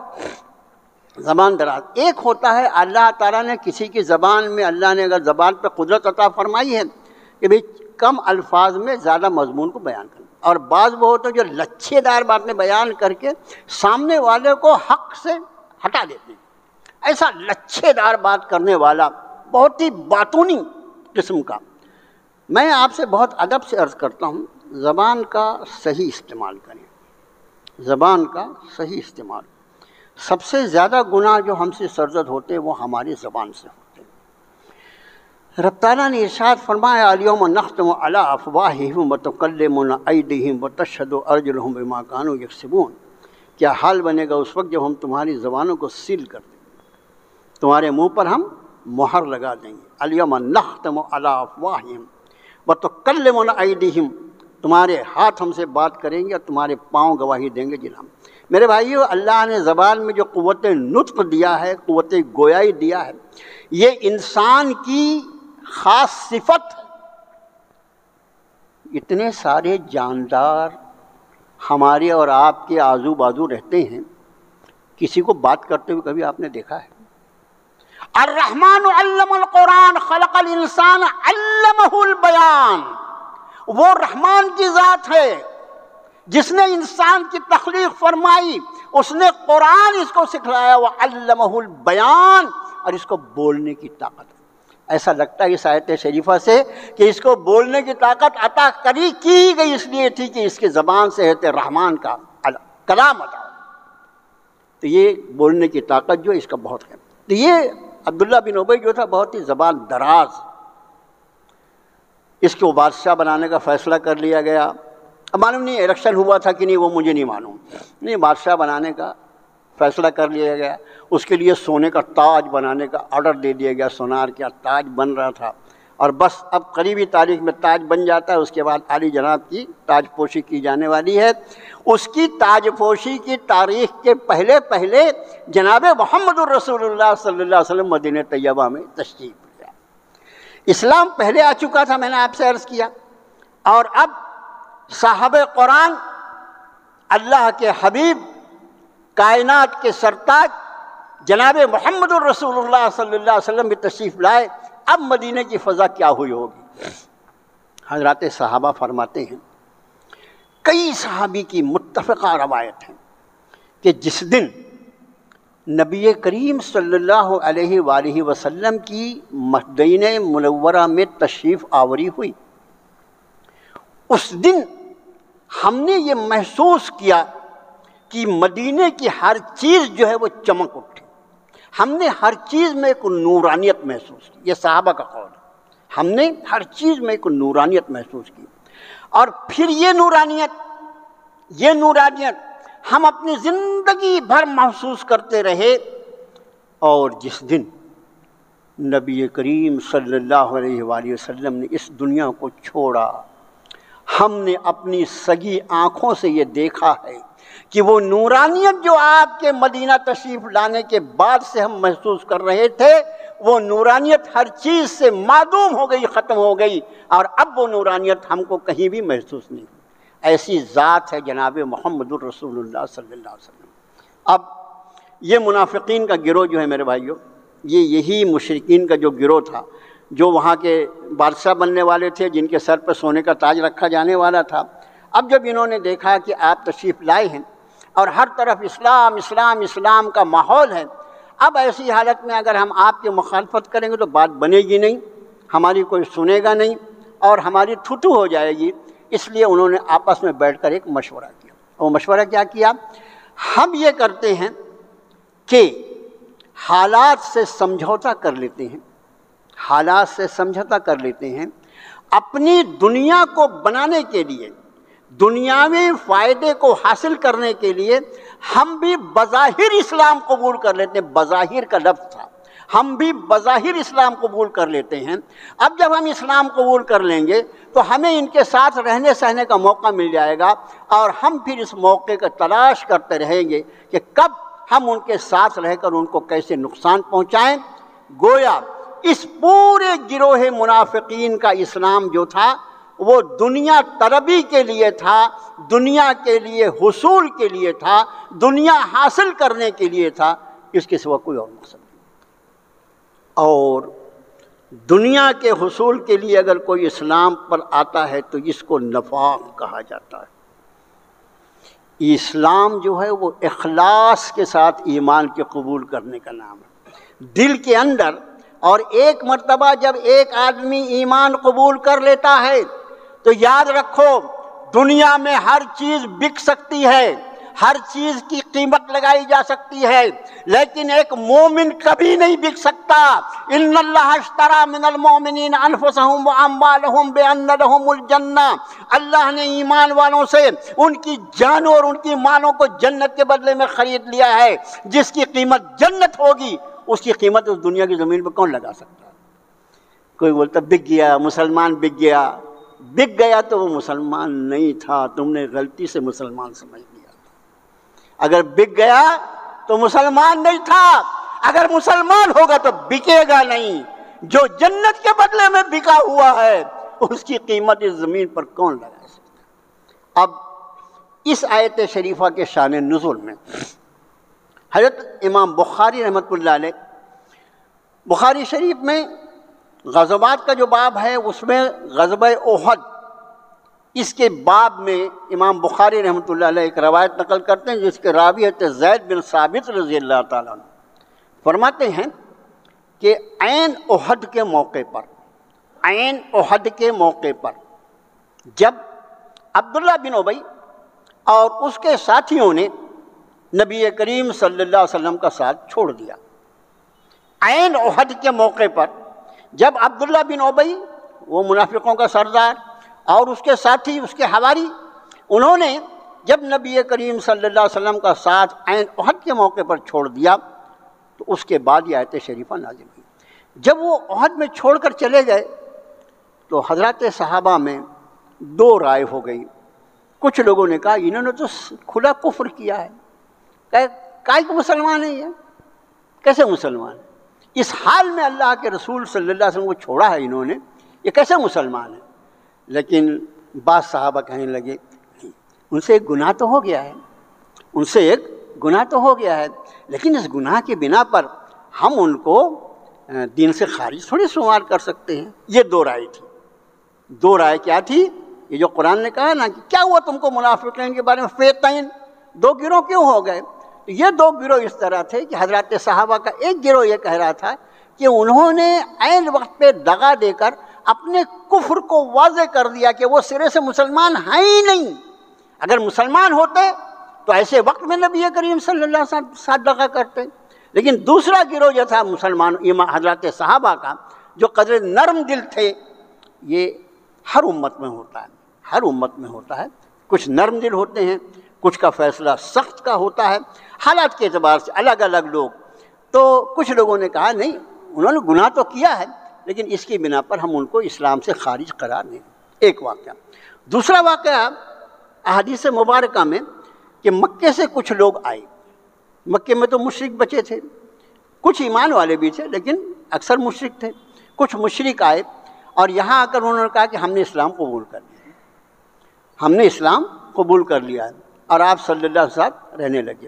زبان دراز ایک ہوتا ہے اللہ تعالیٰ نے کسی کی زبان میں، اللہ نے اگر زبان پہ قدرت عطا فرمائی ہے کہ بھئی کم الفاظ میں زیادہ مضمون کو بیان کرنا، اور بعض وہ ہوتے ہیں جو لچھے دار باتیں بیان کر کے سامنے والے کو حق سے ہٹا دیتے ہیں۔ ایسا لچھے دار بات کرنے والا، بہت ہی باطونی قسم کا۔ میں آپ سے بہت ادب سے عرض کرتا ہوں، زبان کا صحیح استعمال کریں، زبان کا صحیح استعمال۔ سب سے زیادہ گناہ جو ہم سے سرزد ہوتے ہیں وہ ہماری زبان سے ہوتے ہیں۔ رب تعالیٰ نے ارشاد فرمایا الیوم نختم علی افواہہم وتکلمنا ایدیہم وتشہد ارجلہم بما کانوا یکسبون۔ کیا حال بنے گا اس وقت جب ہم تمہاری زبانوں کو سیل کر دیں گے، تمہارے منہ پر ہم مہر لگا دیں گے۔ الیوم نختم علی افواہہم وتکلمنا ایدیہم، تمہارے ہاتھ ہم سے بات کریں گے اور تمہارے پاؤں گواہی دیں گے جن ہم۔ میرے بھائیو، اللہ نے زبان میں جو قوت نطق دیا ہے، قوت گویائی دیا ہے، یہ انسان کی خاص صفت ہے۔ اتنے سارے جاندار ہمارے اور آپ کے آزو بازو رہتے ہیں، کسی کو بات کرتے ہوئے کبھی آپ نے دیکھا ہے؟ الرحمن علم القرآن خلق الانسان علمہ البیان، وہ رحمان کی ذات ہے جس نے انسان کی تخلیق فرمائی، اس نے قرآن اس کو سکھلایا، وعلمہ البیان، اور اس کو بولنے کی طاقت ہے۔ ایسا لگتا ہے اس آیت شریفہ سے کہ اس کو بولنے کی طاقت عطا کی گئی اس لیے تھی کہ اس کے زبان سے ہے رحمان کا کلام ادا، تو یہ بولنے کی طاقت جو اس کا بہت ہے۔ تو یہ عبداللہ بن ابی جو تھا بہت ہی زبان دراز، اس کو بادشاہ بنانے کا فیصلہ کر لیا گیا۔ اب معلوم نہیں الیکشن ہوا تھا کہ نہیں، وہ مجھے نہیں معلوم، نہیں بادشاہ بنانے کا فیصلہ کر لیا گیا۔ اس کے لیے سونے کا تاج بنانے کا آرڈر دے دیا گیا، سونار کا تاج بن رہا تھا، اور بس اب قریبی تاریخ میں تاج بن جاتا ہے، اس کے بعد عالی جناب کی تاج پوشی کی جانے والی ہے۔ اس کی تاج پوشی کی تاریخ کے پہلے جناب محمد الرسول اللہ صلی اللہ علیہ وسلم مدینہ طیبہ میں تشریف لیا۔ اسلام پہلے آ چکا تھا، میں نے آپ سے عرض کیا، اور اب صاحب قرآن اللہ کے حبیب کائنات کے سرتاج جناب محمد الرسول اللہ صلی اللہ علیہ وسلم بھی تشریف لائے۔ اب مدینہ کی فضا کیا ہوئی ہوگی؟ حضرات صحابہ فرماتے ہیں، کئی صحابی کی متفقہ روایت ہے کہ جس دن نبی کریم صلی اللہ علیہ وآلہ وسلم کی مدینہ منورہ میں تشریف آوری ہوئی، اس دن ہم نے یہ محسوس کیا کہ مدینے کی ہر چیز جو ہے وہ چمک اٹھی، ہم نے ہر چیز میں ایک نورانیت محسوس کی۔ یہ صحابہ کا قول ہے، ہم نے ہر چیز میں ایک نورانیت محسوس کی، اور پھر یہ نورانیت ہم اپنی زندگی بھر محسوس کرتے رہے، اور جس دن نبی کریم صلی اللہ علیہ وآلہ وسلم نے اس دنیا کو چھوڑا، ہم نے اپنی سگی آنکھوں سے یہ دیکھا ہے کہ وہ نورانیت جو آپ کے مدینہ تشریف لانے کے بعد سے ہم محسوس کر رہے تھے، وہ نورانیت ہر چیز سے معدوم ہو گئی، ختم ہو گئی، اور اب وہ نورانیت ہم کو کہیں بھی محسوس نہیں ہوئی۔ ایسی ذات ہے جناب محمد الرسول اللہ صلی اللہ علیہ وسلم۔ اب یہ منافقین کا گروہ جو ہے میرے بھائیوں، یہی مشرکین کا جو گروہ تھا، جو وہاں کے بادشاہ بننے والے تھے، جن کے سر پہ سونے کا تاج رکھا جانے والا تھا، اب جب انہوں نے دیکھا کہ آپ تشریف لائے ہیں اور ہر طرف اسلام اسلام اسلام کا ماحول ہے، اب ایسی حالت میں اگر ہم آپ کی مخالفت کریں گے تو بات بنے گی نہیں، ہماری کوئی سنے گا نہیں، اور ہماری تھوتو ہو جائے گی۔ اس لیے انہوں نے آپس میں بیٹھ کر ایک مشورہ کیا۔ وہ مشورہ کیا کیا؟ ہم یہ کرتے ہیں کہ حالات سے سمجھوتا کر لیتے ہیں، حالات سے سمجھوتا کر لیتے ہیں، اپنی دنیا کو بنانے کے لیے، دنیاوی فائدے کو حاصل کرنے کے لیے ہم بھی بظاہر اسلام قبول کر لیتے ہیں۔ بظاہر کا لفظ تھا، ہم بھی بظاہر اسلام قبول کر لیتے ہیں۔ اب جب ہم اسلام قبول کر لیں گے تو ہمیں ان کے ساتھ رہنے سہنے کا موقع مل جائے گا، اور ہم پھر اس موقع کا تلاش کرتے رہیں گے کہ کب ہم ان کے ساتھ رہ کر ان کو کیسے نقصان پہنچائیں۔ گویا اس پورے گروہ منافقین کا اسلام جو تھا وہ دنیا طلبی کے لیے تھا، دنیا کے لیے حصول کے لیے تھا، دنیا حاصل کرنے کے لیے تھا، اس کے سوا کوئی اور مقصد نہیں۔ اور دنیا کے حصول کے لیے اگر کوئی اسلام پر آتا ہے تو اس کو نفاق کہا جاتا ہے۔ اسلام جو ہے وہ اخلاص کے ساتھ ایمان کے قبول کرنے کا نام ہے، دل کے اندر۔ اور ایک مرتبہ جب ایک آدمی ایمان قبول کر لیتا ہے تو یاد رکھو دنیا میں ہر چیز بک سکتی ہے، ہر چیز کی قیمت لگائی جا سکتی ہے، لیکن ایک مومن کبھی نہیں بک سکتا۔ ان اللہ اشتری من المؤمنین انفسهم واموالهم بان لهم الجنہ، اللہ نے ایمان والوں سے ان کی جانوں اور ان کی مالوں کو جنت کے بدلے میں خرید لیا ہے۔ جس کی قیمت جنت ہوگی اس کی قیمت اس دنیا کی زمین پہ کون لگا سکتا ہے؟ کوئی بولتا بک گیا، مسلمان بک گیا۔ بک گیا تو وہ مسلمان نہیں تھا، تم نے غلطی سے مسلمان سمجھ لیا۔ اگر بک گیا تو مسلمان نہیں تھا، اگر مسلمان ہوگا تو بکے گا نہیں۔ جو جنت کے بدلے میں بکا ہوا ہے اس کی قیمت اس زمین پر کون لگا سکتا ہے؟ اب اس آیت شریفہ کے شان نزول میں حضرت امام بخاری رحمۃ اللہ علیہ، بخاری شریف میں غزوات کا جو باب ہے اس میں غزوہ احد، اس کے باب میں امام بخاری رحمۃ اللہ علیہ ایک روایت نقل کرتے ہیں جس کے راوی ہے زید بن ثابت رضی اللہ تعالیٰ عنہ۔ فرماتے ہیں کہ عین احد کے موقع پر جب عبداللہ بن ابی اور اس کے ساتھیوں نے نبی کریم صلی اللہ علیہ وسلم کا ساتھ چھوڑ دیا، عین احد کے موقع پر جب عبداللہ بن ابی، وہ منافقوں کا سردار، اور اس کے ساتھی، اس کے حواری، انہوں نے جب نبی کریم صلی اللہ علیہ وسلم کا ساتھ عین احد کے موقع پر چھوڑ دیا تو اس کے بعد یہ آیت شریفہ نازل ہوئی۔ جب وہ احد میں چھوڑ کر چلے گئے تو حضرات صحابہ میں دو رائے ہو گئی۔ کچھ لوگوں نے کہا انہوں نے تو کھلا کفر کیا ہے، کائے کو مسلمان ہے، یہ کیسے مسلمان ہے؟ اس حال میں اللہ کے رسول صلی اللہ علیہ وسلم کو چھوڑا ہے انہوں نے، یہ کیسے مسلمان ہے؟ لیکن بعض صحابہ کہنے لگے ان سے ایک گناہ تو ہو گیا ہے، لیکن اس گناہ کی بنا پر ہم ان کو دین سے خارج تھوڑی شمار کر سکتے ہیں۔ یہ دو رائے تھی۔ دو رائے کیا تھی؟ یہ جو قرآن نے کہا نا کہ کیا ہوا تم کو منافقین کے بارے میں، فیتین، دو گروہ کیوں ہو گئے؟ یہ دو گروہ اس طرح تھے کہ حضرات صحابہ کا ایک گروہ یہ کہہ رہا تھا کہ انہوں نے عین وقت پہ دغا دے کر اپنے کفر کو واضح کر دیا کہ وہ سرے سے مسلمان ہیں ہی نہیں، اگر مسلمان ہوتے تو ایسے وقت میں نبی کریم صلی اللہ علیہ وسلم ساتھ دغا کرتے۔ لیکن دوسرا گروہ جو تھا مسلمان حضرات صحابہ کا، جو قدر نرم دل تھے، یہ ہر امت میں ہوتا ہے، کچھ نرم دل ہوتے ہیں، کچھ کا فیصلہ سخت کا ہوتا ہے، حالات کے اعتبار سے الگ الگ لوگ۔ تو کچھ لوگوں نے کہا نہیں، انہوں نے گناہ تو کیا ہے لیکن اس کی بنا پر ہم ان کو اسلام سے خارج قرار دیں۔ ایک واقعہ۔ دوسرا واقعہ احادیث مبارکہ میں کہ مکے سے کچھ لوگ آئے، مکے میں تو مشرک بچے تھے، کچھ ایمان والے بھی تھے لیکن اکثر مشرک تھے۔ کچھ مشرک آئے اور یہاں آ کر انہوں نے کہا کہ ہم نے اسلام قبول کر لیا ہے اور آپ صلی اللہ علیہ وسلم رہنے لگے۔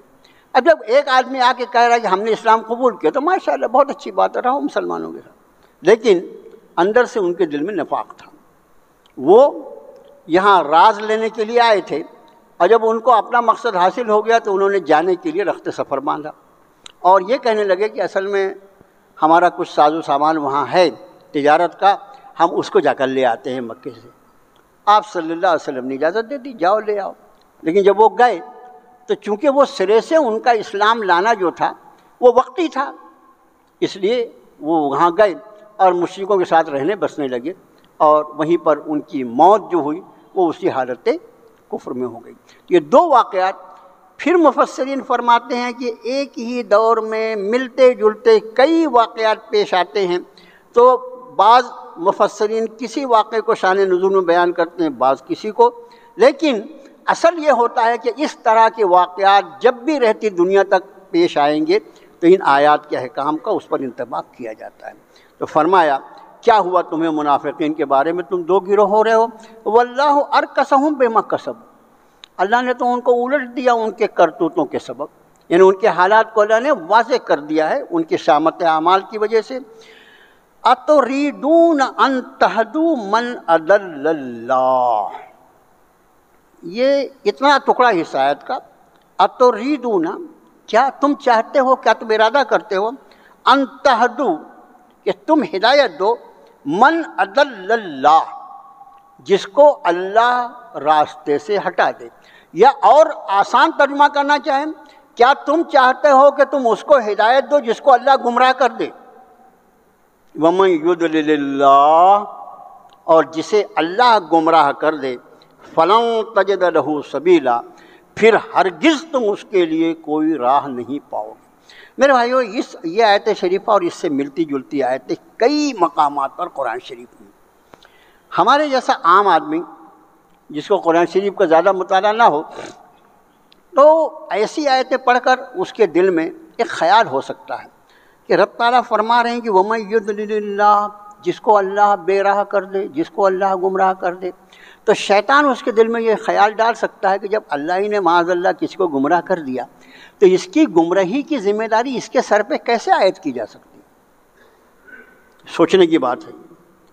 اب جب ایک آدمی آ کے کہہ رہا ہے کہ ہم نے اسلام قبول کیا تو ماشاءاللہ بہت اچھی بات ہے، رہو مسلمانوں کے ساتھ، لیکن اندر سے ان کے دل میں نفاق تھا۔ وہ یہاں راز لینے کے لیے آئے تھے اور جب ان کو اپنا مقصد حاصل ہو گیا تو انہوں نے جانے کے لیے رخت سفر باندھا اور یہ کہنے لگے کہ اصل میں ہمارا کچھ ساز و سامان وہاں ہے تجارت کا، ہم اس کو جا کر لے آتے ہیں مکے سے۔ آپ صلی اللہ علیہ وسلم نے اجازت دے دی، جاؤ لے آؤ۔ لیکن جب وہ گئے تو چونکہ وہ سرے سے ان کا اسلام لانا جو تھا وہ وقتی تھا، اس لیے وہ وہاں گئے اور مشرکوں کے ساتھ رہنے بسنے لگے اور وہیں پر ان کی موت جو ہوئی وہ اسی حالت کفر میں ہو گئی۔ یہ دو واقعات پھر مفسرین فرماتے ہیں کہ ایک ہی دور میں ملتے جلتے کئی واقعات پیش آتے ہیں، تو بعض مفسرین کسی واقعے کو شان نزول میں بیان کرتے ہیں، بعض کسی کو، لیکن اصل یہ ہوتا ہے کہ اس طرح کے واقعات جب بھی رہتی دنیا تک پیش آئیں گے تو ان آیات کے احکام کا اس پر انطباق کیا جاتا ہے۔ تو فرمایا کیا ہوا تمہیں منافقین کے بارے میں، تم دو گروہ ہو رہے ہو، واللہ ارکسہم بما کسبوا، اللہ نے تو ان کو الٹ دیا ان کے کرتوتوں کے سبب، یعنی ان کے حالات کو اللہ نے واضح کر دیا ہے ان کی شامت اعمال کی وجہ سے۔ اتریدون ان تہدوا من اضل اللہ، یہ اتنا ٹکڑا حصہ آیت کا، اتریدون، کیا تم چاہتے ہو، کیا تم ارادہ کرتے ہو، ان تہدوا، کہ تم ہدایت دو، من اضل اللہ، جس کو اللہ راستے سے ہٹا دے، یا اور آسان ترجمہ کرنا چاہیں کیا تم چاہتے ہو کہ تم اس کو ہدایت دو جس کو اللہ گمراہ کر دے، وَمَن يُضْلِلِ اللَّهُ، اور جسے اللہ گمراہ کر دے، فَلَن تَجِدَ لَهُ سَبِيلًا، پھر ہرگز تم اس کے لیے کوئی راہ نہیں پاؤ گے۔ میرے بھائیو، یہ آیت شریفہ اور اس سے ملتی جلتی آیتیں کئی مقامات پر قرآن شریف میں، ہمارے جیسا عام آدمی جس کو قرآن شریف کا زیادہ مطالعہ نہ ہو تو ایسی آیتیں پڑھ کر اس کے دل میں ایک خیال ہو سکتا ہے کہ رب تعالیٰ فرما رہے ہیں کہ وَمَن يُضْلِلِ اللَّهُ، جس کو اللہ بے راہ کر دے، جس کو اللہ گمراہ کر دے، تو شیطان اس کے دل میں یہ خیال ڈال سکتا ہے کہ جب اللہ ہی نے معاذ اللہ کسی کو گمراہ کر دیا تو اس کی گمراہی کی ذمہ داری اس کے سر پہ کیسے عائد کی جا سکتی ہے؟ سوچنے کی بات ہے،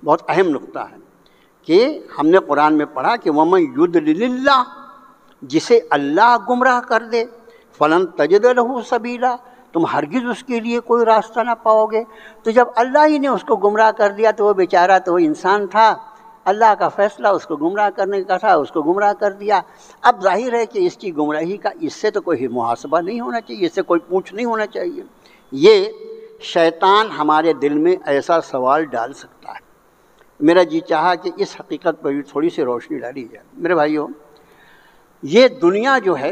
بہت اہم نقطہ ہے کہ ہم نے قرآن میں پڑھا کہ وَمَن يُضْلِلِ اللَّهُ، جسے اللہ گمراہ کر دے، فَلَن تَجِدَ لَهُ سَبِيلًا، تم ہرگز اس کے لیے کوئی راستہ نہ پاؤ گے۔ تو جب اللہ ہی نے اس کو گمراہ کر دیا تو وہ بیچارہ تو وہ انسان تھا، اللہ کا فیصلہ اس کو گمراہ کرنے کا تھا، اس کو گمراہ کر دیا۔ اب ظاہر ہے کہ اس کی گمراہی کا اس سے تو کوئی محاسبہ نہیں ہونا چاہیے، اس سے کوئی پوچھ نہیں ہونا چاہیے۔ یہ شیطان ہمارے دل میں ایسا سوال ڈال سکتا ہے۔ میرا جی چاہا کہ اس حقیقت پر بھی تھوڑی سی روشنی ڈالی جائے۔ میرے بھائیوں، یہ دنیا جو ہے،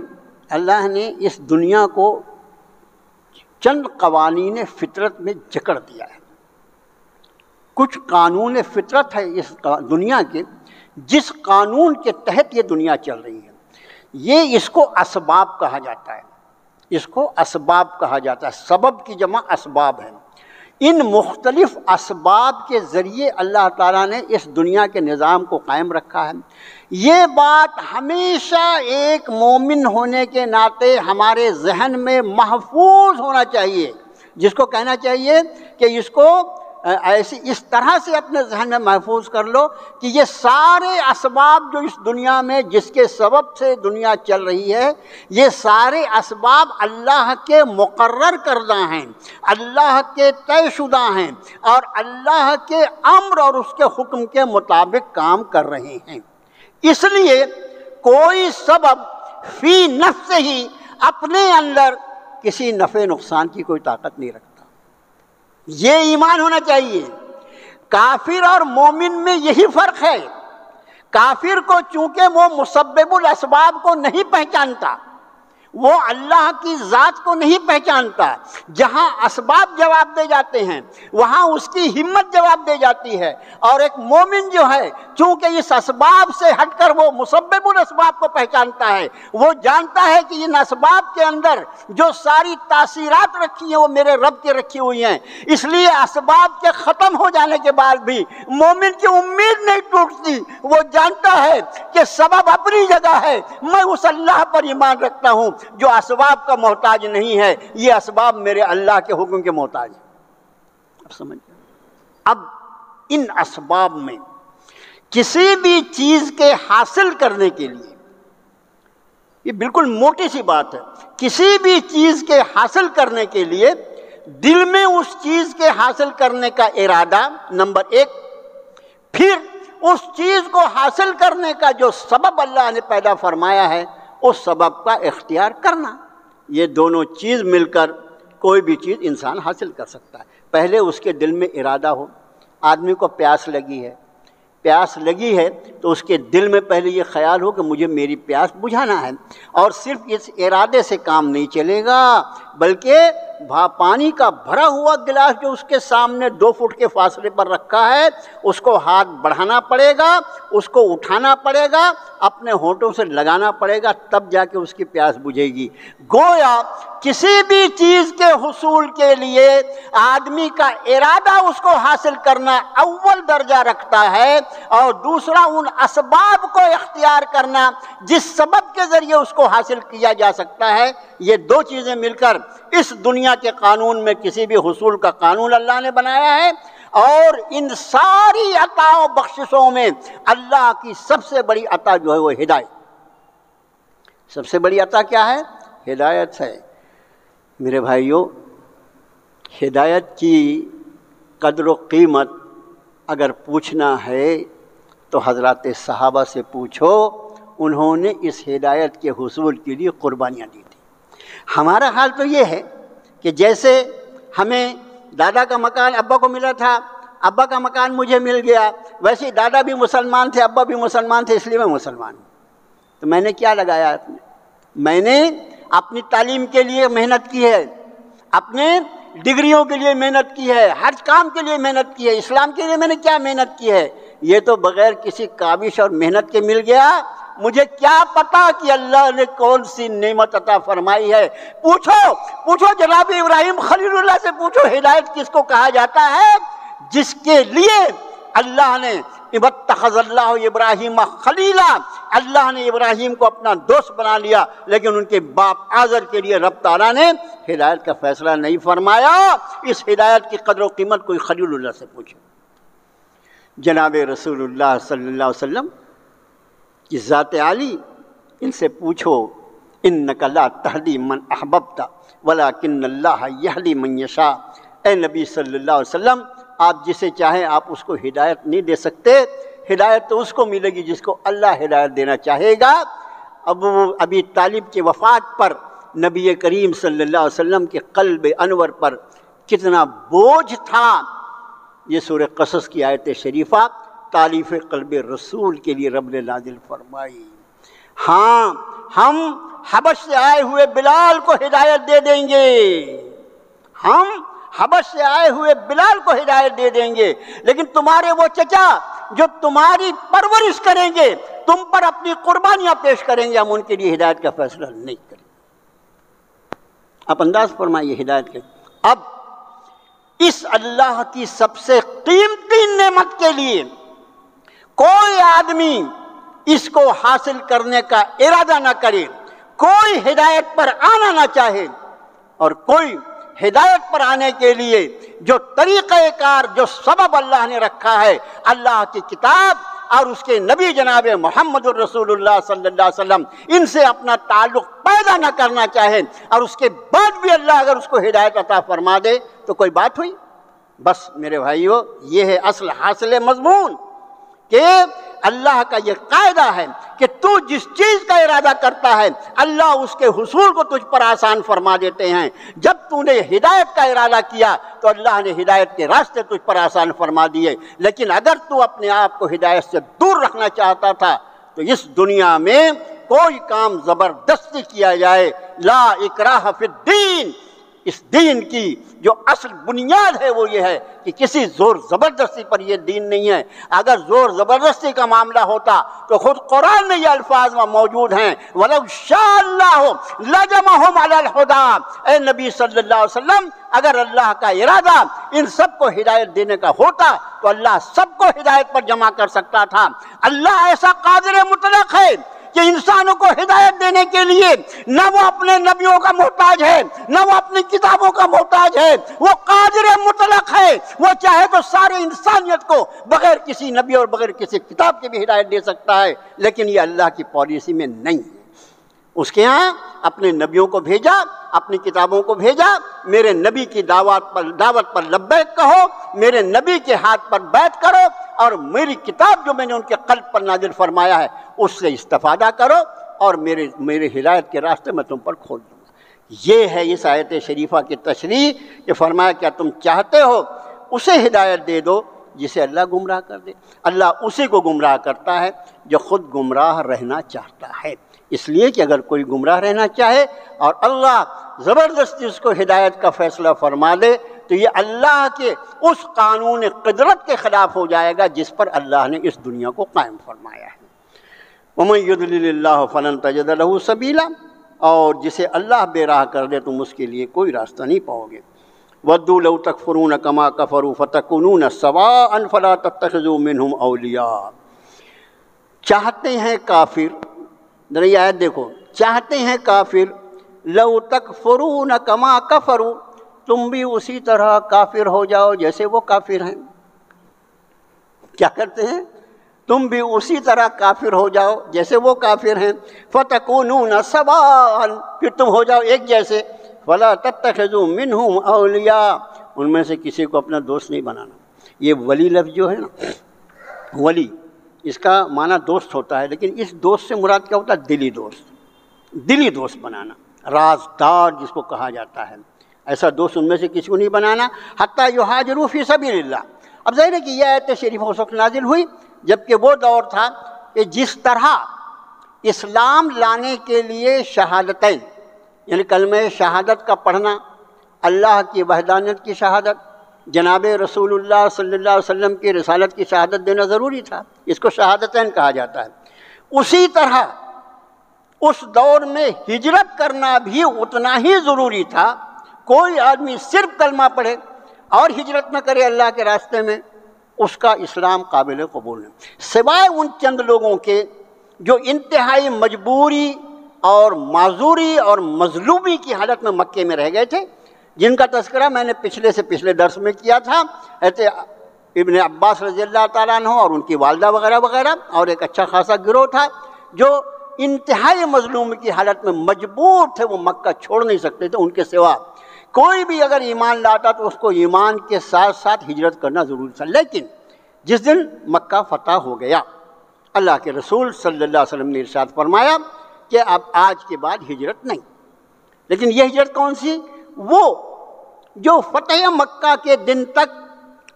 اللہ نے اس دنیا کو چند قوانین فطرت میں جکڑ دیا ہے۔ کچھ قانون فطرت ہے اس دنیا کے، جس قانون کے تحت یہ دنیا چل رہی ہے، یہ اس کو اسباب کہا جاتا ہے۔ اس کو اسباب کہا جاتا ہے، سبب کی جمع اسباب ہے۔ ان مختلف اسباب کے ذریعے اللہ تعالیٰ نے اس دنیا کے نظام کو قائم رکھا ہے۔ یہ بات ہمیشہ ایک مومن ہونے کے ناطے ہمارے ذہن میں محفوظ ہونا چاہیے، جس کو کہنا چاہیے کہ اس کو اس طرح سے اپنے ذہن میں محفوظ کر لو کہ یہ سارے اسباب جو اس دنیا میں جس کے سبب سے دنیا چل رہی ہے، یہ سارے اسباب اللہ کے مقرر کردہ ہیں، اللہ کے طے شدہ ہیں، اور اللہ کے امر اور اس کے حکم کے مطابق کام کر رہے ہیں۔ اس لیے کوئی سبب فی نفس ہی اپنے اندر کسی نفع نقصان کی کوئی طاقت نہیں رکھتا۔ یہ ایمان ہونا چاہیے۔ کافر اور مومن میں یہی فرق ہے۔ کافر کو چونکہ وہ مسبب الاسباب کو نہیں پہچانتا، وہ اللہ کی ذات کو نہیں پہچانتا، جہاں اسباب جواب دے جاتے ہیں وہاں اس کی ہمت جواب دے جاتی ہے۔ اور ایک مومن جو ہے، چونکہ اس اسباب سے ہٹ کر وہ مسبب الاسباب کو پہچانتا ہے، وہ جانتا ہے کہ ان اسباب کے اندر جو ساری تاثیرات رکھی ہیں وہ میرے رب کی رکھی ہوئی ہیں، اس لیے اسباب کے ختم ہو جانے کے بعد بھی مومن کی امید نہیں ٹوٹتی۔ وہ جانتا ہے کہ سبب اپنی جگہ ہے، میں اس اللہ پر ایمان رکھتا ہوں جو اسباب کا محتاج نہیں ہے، یہ اسباب میرے اللہ کے حکم کے محتاج ہیں۔ اب سمجھ، اب ان اسباب میں کسی بھی چیز کے حاصل کرنے کے لیے، یہ بالکل موٹی سی بات ہے، کسی بھی چیز کے حاصل کرنے کے لیے دل میں اس چیز کے حاصل کرنے کا ارادہ نمبر ایک، پھر اس چیز کو حاصل کرنے کا جو سبب اللہ نے پیدا فرمایا ہے اس سبب کا اختیار کرنا، یہ دونوں چیز مل کر کوئی بھی چیز انسان حاصل کر سکتا ہے۔ پہلے اس کے دل میں ارادہ ہو۔ آدمی کو پیاس لگی ہے، پیاس لگی ہے تو اس کے دل میں پہلے یہ خیال ہو کہ مجھے میری پیاس بجھانا ہے، اور صرف اس ارادے سے کام نہیں چلے گا، بلکہ پانی کا بھرا ہوا گلاس جو اس کے سامنے 2 فٹ کے فاصلے پر رکھا ہے اس کو ہاتھ بڑھانا پڑے گا، اس کو اٹھانا پڑے گا، اپنے ہونٹوں سے لگانا پڑے گا، تب جا کے اس کی پیاس بجھے گی۔ گویا کسی بھی چیز کے حصول کے لیے آدمی کا ارادہ اس کو حاصل کرنا اول درجہ رکھتا ہے، اور دوسرا ان اسباب کو اختیار کرنا جس سبب کے ذریعے اس کو حاصل کیا جا سکتا ہے۔ یہ 2 چیزیں مل کر اس دنیا کے قانون میں کسی بھی حصول کا قانون اللہ نے بنایا ہے، اور ان ساری عطا و بخششوں میں اللہ کی سب سے بڑی عطا جو ہے وہ ہدایت۔ سب سے بڑی عطا کیا ہے؟ ہدایت ہے۔ میرے بھائیوں، ہدایت کی قدر و قیمت اگر پوچھنا ہے تو حضرات صحابہ سے پوچھو، انہوں نے اس ہدایت کے حصول کے لیے قربانیاں دی تھیں۔ ہمارا حال تو یہ ہے کہ جیسے ہمیں دادا کا مکان ابا کو ملا تھا، ابا کا مکان مجھے مل گیا، ویسے ہی دادا بھی مسلمان تھے، ابا بھی مسلمان تھے، اس لیے میں مسلمان ہوں۔ تو میں نے کیا لگایا؟ میں نے اپنی تعلیم کے لیے محنت کی ہے، اپنے ڈگریوں کے لیے محنت کی ہے، ہر کام کے لیے محنت کی ہے۔ اسلام کے لیے میں نے کیا محنت کی ہے؟ یہ تو بغیر کسی کاوش اور محنت کے مل گیا۔ مجھے کیا پتا کہ اللہ نے کون سی نعمت عطا فرمائی ہے؟ پوچھو جناب ابراہیم خلیل اللہ سے پوچھو، ہدایت کس کو کہا جاتا ہے؟ جس کے لیے اللہ نے اتخذ اللہ ابراہیم خلیلا، اللہ نے ابراہیم کو اپنا دوست بنا لیا، لیکن ان کے باپ آزر کے لیے رب تعالیٰ نے ہدایت کا فیصلہ نہیں فرمایا۔ اس ہدایت کی قدر و قیمت کوئی خلیل اللہ سے پوچھو۔ جناب رسول اللہ صلی اللہ علیہ وسلم کی ذات عالی، ان سے پوچھو انک لا تہدی من احببت ولکن اللہ یہدی من یشاء۔ اے نبی صلی اللہ علیہ وسلم، آپ جسے چاہیں آپ اس کو ہدایت نہیں دے سکتے، ہدایت تو اس کو ملے گی جس کو اللہ ہدایت دینا چاہے گا۔ ابی طالب کی وفات پر نبی کریم صلی اللہ علیہ وسلم کے قلب انور پر کتنا بوجھ تھا، یہ سورہ قصص کی آیت شریفہ تالیف قلب رسول کے لیے رب نے نازل فرمائی۔ ہاں، ہم حبش سے آئے ہوئے بلال کو ہدایت دے دیں گے، ہم حبش سے آئے ہوئے بلال کو ہدایت دے دیں گے، لیکن تمہارے وہ چچا جو تمہاری پرورش کریں گے، تم پر اپنی قربانیاں پیش کریں گے، ہم ان کے لیے ہدایت کا فیصلہ نہیں کریں۔ آپ انداز فرمائیے ہدایت کے۔ اب اس اللہ کی سب سے قیمتی نعمت کے لیے کوئی آدمی اس کو حاصل کرنے کا ارادہ نہ کرے، کوئی ہدایت پر آنا نہ چاہے، اور کوئی ہدایت پر آنے کے لیے جو طریقہ کار، جو سبب اللہ نے رکھا ہے، اللہ کی کتاب اور اس کے نبی جناب محمد الرسول اللہ صلی اللہ علیہ وسلم، ان سے اپنا تعلق پیدا نہ کرنا چاہے، اور اس کے بعد بھی اللہ اگر اس کو ہدایت عطا فرما دے تو کوئی بات ہوئی؟ بس میرے بھائیو، یہ ہے اصل حاصل مضمون، کہ اللہ کا یہ قاعدہ ہے کہ تو جس چیز کا ارادہ کرتا ہے اللہ اس کے حصول کو تجھ پر آسان فرما دیتے ہیں۔ جب تو نے ہدایت کا ارادہ کیا تو اللہ نے ہدایت کے راستے تجھ پر آسان فرما دیے، لیکن اگر تو اپنے آپ کو ہدایت سے دور رکھنا چاہتا تھا تو اس دنیا میں کوئی کام زبردستی کیا جائے، لا اکراہ فی الدین، اس دین کی جو اصل بنیاد ہے وہ یہ ہے کہ کسی زور زبردستی پر یہ دین نہیں ہے۔ اگر زور زبردستی کا معاملہ ہوتا تو خود قرآن میں یہ الفاظ موجود ہیں، وَلَوْ شَاءَ اللَّهُ لَجَمَعَهُمْ عَلَى الْهُدَىٰ۔ اے نبی صلی اللہ علیہ وسلم، اگر اللہ کا ارادہ ان سب کو ہدایت دینے کا ہوتا تو اللہ سب کو ہدایت پر جمع کر سکتا تھا۔ اللہ ایسا قادر مطلق ہے کہ انسانوں کو ہدایت دینے کے لیے نہ وہ اپنے نبیوں کا محتاج ہے، نہ وہ اپنی کتابوں کا محتاج ہے، وہ قادر مطلق ہے، وہ چاہے تو سارے انسانیت کو بغیر کسی نبی اور بغیر کسی کتاب کے بھی ہدایت دے سکتا ہے، لیکن یہ اللہ کی پالیسی میں نہیں ہے۔ اس کے ہاں اپنے نبیوں کو بھیجا، اپنی کتابوں کو بھیجا، میرے نبی کی دعوت پر لبیک کہو، میرے نبی کے ہاتھ پر بیعت کرو، اور میری کتاب جو میں نے ان کے قلب پر نازل فرمایا ہے اس سے استفادہ کرو، اور میرے ہدایت کے راستے میں تم پر کھول دوں گا۔ یہ ہے اس آیت شریفہ کی تشریح کہ فرمایا کیا تم چاہتے ہو اسے ہدایت دے دو جسے اللہ گمراہ کر دے۔ اللہ اسی کو گمراہ کرتا ہے جو خود گمراہ رہنا چاہتا ہے، اس لیے کہ اگر کوئی گمراہ رہنا چاہے اور اللہ زبردستی اس کو ہدایت کا فیصلہ فرما دے تو یہ اللہ کے اس قانون قدرت کے خلاف ہو جائے گا جس پر اللہ نے اس دنیا کو قائم فرمایا ہے۔ وَمَن يُضْلِلِ اللَّهُ فَلَن تَجِدَ لَهُ سَبِيلًا، اور جسے اللہ بے راہ کر دے تم اس کے لیے کوئی راستہ نہیں پاؤ گے۔ وَدُّوا لَوْ تَكْفُرُونَ كَمَا كَفَرُوا فَتَكُونُونَ سَوَاءً فَلَا تَتَّخِذُوا مِنْهُمْ أَوْلِيَاءَ۔ چاہتے ہیں کافر، ذرا یہ آیت دیکھو، چاہتے ہیں کافر لَوْ تَكْفُرُونَ كَمَا كَفَرُوا، تم بھی اسی طرح کافر ہو جاؤ جیسے وہ کافر ہیں۔ کیا کرتے ہیں؟ تم بھی اسی طرح کافر ہو جاؤ جیسے وہ کافر ہیں۔ فَتَكُونُونَ سَوَاءً، پھر تم ہو جاؤ ایک جیسے۔ فَلَا تَتَّخِذُوا مِنْهُمْ أَوْلِيَاءَ، ان میں سے کسی کو اپنا دوست نہیں بنانا۔ یہ ولی لفظ جو ہے نا، ولی اس کا معنی دوست ہوتا ہے، لیکن اس دوست سے مراد کیا ہوتا ہے؟ دلی دوست، دلی دوست بنانا، رازدار جس کو کہا جاتا ہے، ایسا دوست ان میں سے کسی کو نہیں بنانا۔ حتیٰ یہاجروا فی سبیل اللہ۔ اب ظاہر ہے کہ یہ آیت شریف اس وقت نازل ہوئی جبکہ وہ دور تھا کہ جس طرح اسلام لانے کے لیے شہادتین، یعنی کلمہ شہادت کا پڑھنا، اللہ کی وحدانیت کی شہادت، جناب رسول اللہ صلی اللہ علیہ وسلم کی رسالت کی شہادت دینا ضروری تھا، اس کو شہادتین کہا جاتا ہے۔ اسی طرح اس دور میں ہجرت کرنا بھی اتنا ہی ضروری تھا۔ کوئی آدمی صرف کلمہ پڑھے اور ہجرت نہ کرے اللہ کے راستے میں، اس کا اسلام قابل قبول نہیں، سوائے ان چند لوگوں کے جو انتہائی مجبوری اور معذوری اور مظلومی کی حالت میں مکے میں رہ گئے تھے، جن کا تذکرہ میں نے پچھلے درس میں کیا تھا۔ ابن عباس رضی اللہ تعالیٰ عنہ اور ان کی والدہ وغیرہ وغیرہ، اور ایک اچھا خاصا گروہ تھا جو انتہائی مظلوم کی حالت میں مجبور تھے، وہ مکہ چھوڑ نہیں سکتے تھے، ان کے سوا کوئی بھی اگر ایمان لاتا تو اس کو ایمان کے ساتھ ساتھ ہجرت کرنا ضروری تھا۔ لیکن جس دن مکہ فتح ہو گیا، اللہ کے رسول صلی اللہ علیہ وسلم نے ارشاد فرمایا کہ اب آج کے بعد ہجرت نہیں۔ لیکن یہ ہجرت کون سی؟ وہ جو فتح مکہ کے دن تک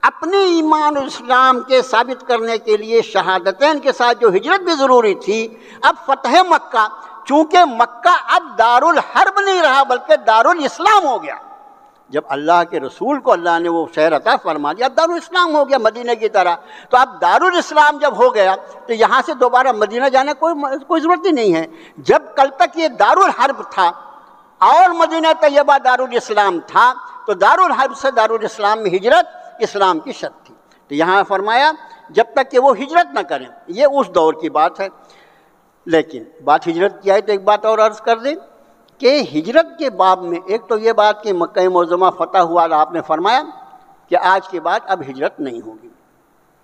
اپنے ایمان و اسلام کے ثابت کرنے کے لیے شہادتین کے ساتھ جو ہجرت بھی ضروری تھی، اب فتح مکہ، چونکہ مکہ اب دارالحرب نہیں رہا بلکہ دارالاسلام ہو گیا۔ جب اللہ کے رسول کو اللہ نے وہ شہر عطا فرما دیا، اب دارالاسلام ہو گیا مدینہ کی طرح، تو اب دارالاسلام جب ہو گیا تو یہاں سے دوبارہ مدینہ جانے کوئی ضرورت ہی نہیں ہے۔ جب کل تک یہ دارالحرب تھا اور مدینہ طیبہ دارالاسلام تھا، تو دارالحرب سے دارالاسلام میں ہجرت اسلام کی شرط تھی۔ تو یہاں فرمایا جب تک کہ وہ ہجرت نہ کریں، یہ اس دور کی بات ہے۔ لیکن بات ہجرت کی آئی تو ایک بات اور عرض کر دیں کہ ہجرت کے باب میں ایک تو یہ بات کہ مکہ معظمہ فتح ہوا، آپ نے فرمایا کہ آج کے بعد اب ہجرت نہیں ہوگی۔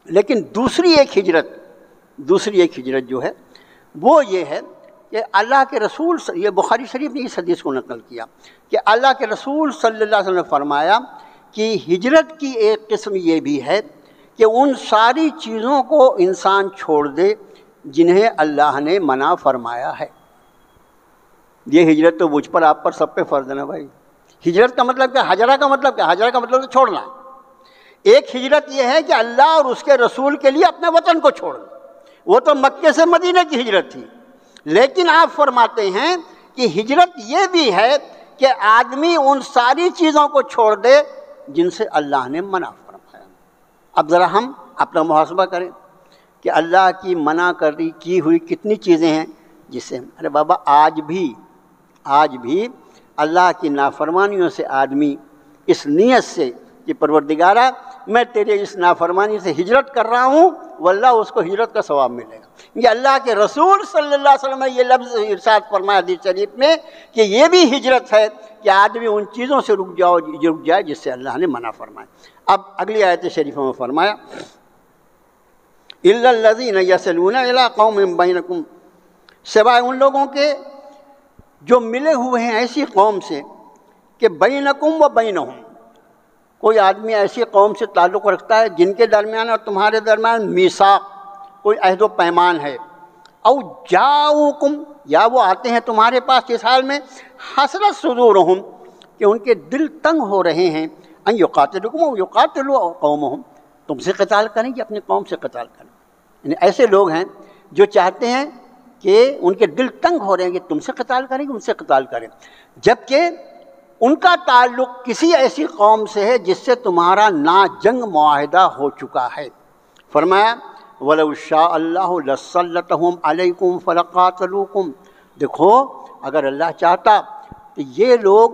لیکن دوسری ایک ہجرت جو ہے وہ یہ ہے کہ اللہ کے رسول، یہ بخاری شریف نے اس حدیث کو نقل کیا کہ اللہ کے رسول صلی اللہ علیہ وسلم نے فرمایا کہ ہجرت کی ایک قسم یہ بھی ہے کہ ان ساری چیزوں کو انسان چھوڑ دے جنہیں اللہ نے منع فرمایا ہے۔ یہ ہجرت تو مجھ پر آپ پر سب پہ فرض ہے نا بھائی۔ ہجرت کا مطلب کیا؟ ہجرہ کا مطلب کیا؟ ہجرہ کا مطلب تو چھوڑنا۔ ایک ہجرت یہ ہے کہ اللہ اور اس کے رسول کے لیے اپنے وطن کو چھوڑنا، وہ تو مکے سے مدینہ کی ہجرت تھی۔ لیکن آپ فرماتے ہیں کہ ہجرت یہ بھی ہے کہ آدمی ان ساری چیزوں کو چھوڑ دے جن سے اللہ نے منع فرمایا۔ اب ذرا ہم اپنا محاسبہ کریں کہ اللہ کی منع کی ہوئی کتنی چیزیں ہیں جس سے ارے بابا آج بھی اللہ کی نافرمانیوں سے آدمی اس نیت سے کہ پروردگارہ میں تیرے اس نافرمانی سے ہجرت کر رہا ہوں، واللہ اس کو ہجرت کا ثواب ملے گا۔ یہ اللہ کے رسول صلی اللہ علیہ وسلم نے یہ لفظ ارشاد فرمایا حدیث شریف میں کہ یہ بھی ہجرت ہے کہ آدمی ان چیزوں سے رک جائے جس سے اللہ نے منع فرمایا۔ اب اگلی آیت شریفہ میں فرمایا اِلَّا الَّذِينَ يَصِلُونَ إِلَىٰ قَوْمٍ بَيْنَكُمْ، سوائے ان لوگوں کے جو ملے ہوئے ہیں ایسی قوم سے کہ بینکم و بینہم، کوئی آدمی ایسی قوم سے تعلق رکھتا ہے جن کے درمیان اور تمہارے درمیان میثاق، کوئی عہد و پیمان ہے، او جاؤکم، یا وہ آتے ہیں تمہارے پاس اس حال میں حسرت صدورہم، کہ ان کے دل تنگ ہو رہے ہیں، ان یقاتلکم و یقاتلوا قومہم، تم سے قتال کریں کہ اپنی قوم سے قتال کریں۔ یعنی ایسے لوگ ہیں جو چاہتے ہیں کہ ان کے دل تنگ ہو رہے ہیں کہ تم سے قتال کریں کہ ان سے قتال کریں، جبکہ ان کا تعلق کسی ایسی قوم سے ہے جس سے تمہارا نا جنگ معاہدہ ہو چکا ہے۔ فرمایا وَلَوْ شَاءَ اللَّهُ لَسَلَّطَهُمْ عَلَيْكُمْ فَلَقَاتَلُوكُمْ، دیکھو اگر اللہ چاہتا تو یہ لوگ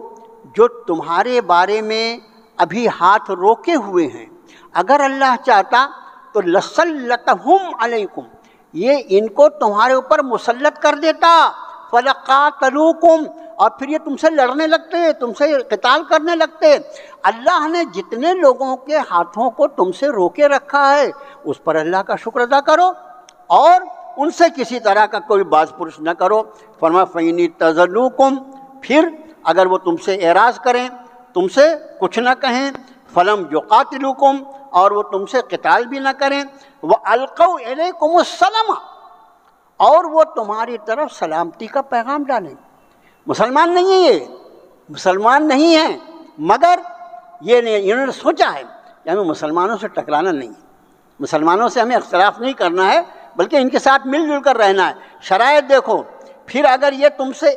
جو تمہارے بارے میں ابھی ہاتھ روکے ہوئے ہیں، اگر اللہ چاہتا تو لَسَلَّطَهُمْ عَلَيْكُمْ، یہ ان کو تمہارے اوپر مسلط کر دیتا، فَلَقَاتَلُوكُمْ، اور پھر یہ تم سے لڑنے لگتے، تم سے قتال کرنے لگتے۔ اللہ نے جتنے لوگوں کے ہاتھوں کو تم سے روکے رکھا ہے اس پر اللہ کا شکر ادا کرو اور ان سے کسی طرح کا کوئی باز پرس نہ کرو۔ فرمایا فَإِنِ اعْتَزَلُوكُمْ، پھر اگر وہ تم سے اعراض کریں، تم سے کچھ نہ کہیں، فَلَمْ يُقَاتِلُوكُمْ، اور وہ تم سے قتال بھی نہ کریں، وَأَلْقَوْا إِلَيْكُمُ السَّلَامَ، اور وہ تمہاری طرف سلامتی کا پیغام ڈالیں۔ مسلمان نہیں ہیں، یہ مسلمان نہیں ہیں، مگر یہ نہیں، انہوں نے سوچا ہے کہ ہمیں مسلمانوں سے ٹکرانا نہیں ہے، مسلمانوں سے ہمیں اختلاف نہیں کرنا ہے، بلکہ ان کے ساتھ مل جل کر رہنا ہے۔ شرائط دیکھو، پھر اگر یہ تم سے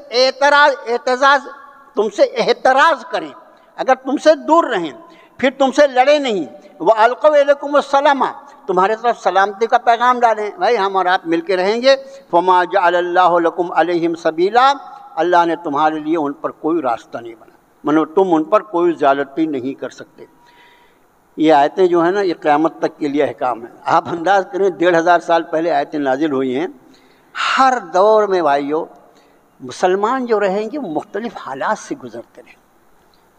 احتراز کریں، اگر تم سے دور رہیں، پھر تم سے لڑے نہیں، وَأَلْقَوْا إِلَيْكُمُ السَّلَامَ، تمہارے طرف سلامتی کا پیغام ڈالیں، بھائی ہم اور آپ مل کے رہیں گے، فَمَا جَعَلَ اللَّهُ لَكُمْ عَلَيْهِمْ سَبِيلًا، اللہ نے تمہارے لیے ان پر کوئی راستہ نہیں بنا، تم ان پر کوئی زیادتی نہیں کر سکتے۔ یہ آیتیں جو ہیں نا یہ قیامت تک کے لیے احکام ہیں۔ آپ انداز کریں 1500 سال پہلے آیتیں نازل ہوئی ہیں، ہر دور میں بھائیو مسلمان جو رہیں گے وہ مختلف حالات سے گزرتے رہیں،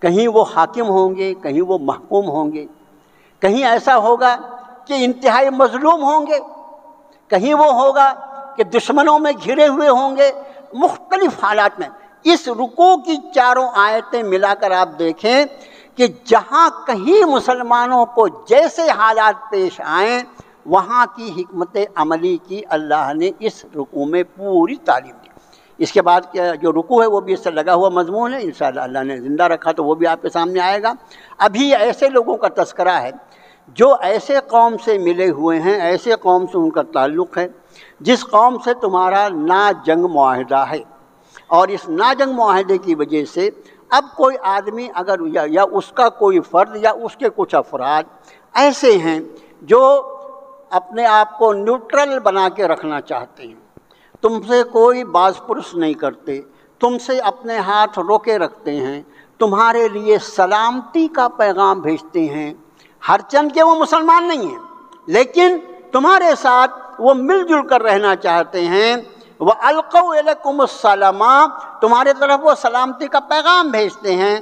کہیں وہ حاکم ہوں گے، کہیں وہ محکوم ہوں گے، کہیں ایسا ہوگا کہ انتہائی مظلوم ہوں گے، کہیں وہ ہوگا کہ دشمنوں میں گھرے ہوئے ہوں گے، مختلف حالات میں۔ اس رکوع کی چاروں آیتیں ملا کر آپ دیکھیں کہ جہاں کہیں مسلمانوں کو جیسے حالات پیش آئیں وہاں کی حکمت عملی کی اللہ نے اس رکوع میں پوری تعلیم دی۔ اس کے بعد کیا جو رکوع ہے وہ بھی اس سے لگا ہوا مضمون ہے، انشاءاللہ اللہ نے زندہ رکھا تو وہ بھی آپ کے سامنے آئے گا۔ ابھی ایسے لوگوں کا تذکرہ ہے جو ایسے قوم سے ملے ہوئے ہیں، ایسے قوم سے ان کا تعلق ہے جس قوم سے تمہارا نا جنگ معاہدہ ہے، اور اس نا جنگ معاہدے کی وجہ سے اب کوئی آدمی اگر یا اس کا کوئی فرد یا اس کے کچھ افراد ایسے ہیں جو اپنے آپ کو نیوٹرل بنا کے رکھنا چاہتے ہیں، تم سے کوئی باز پرس نہیں کرتے، تم سے اپنے ہاتھ روکے رکھتے ہیں، تمہارے لیے سلامتی کا پیغام بھیجتے ہیں، ہرچند کہ وہ مسلمان نہیں ہیں لیکن تمہارے ساتھ وہ مل جل کر رہنا چاہتے ہیں، وَأَلْقَوْا إِلَيْكُمُ السَّلَامَ، تمہارے طرف وہ سلامتی کا پیغام بھیجتے ہیں،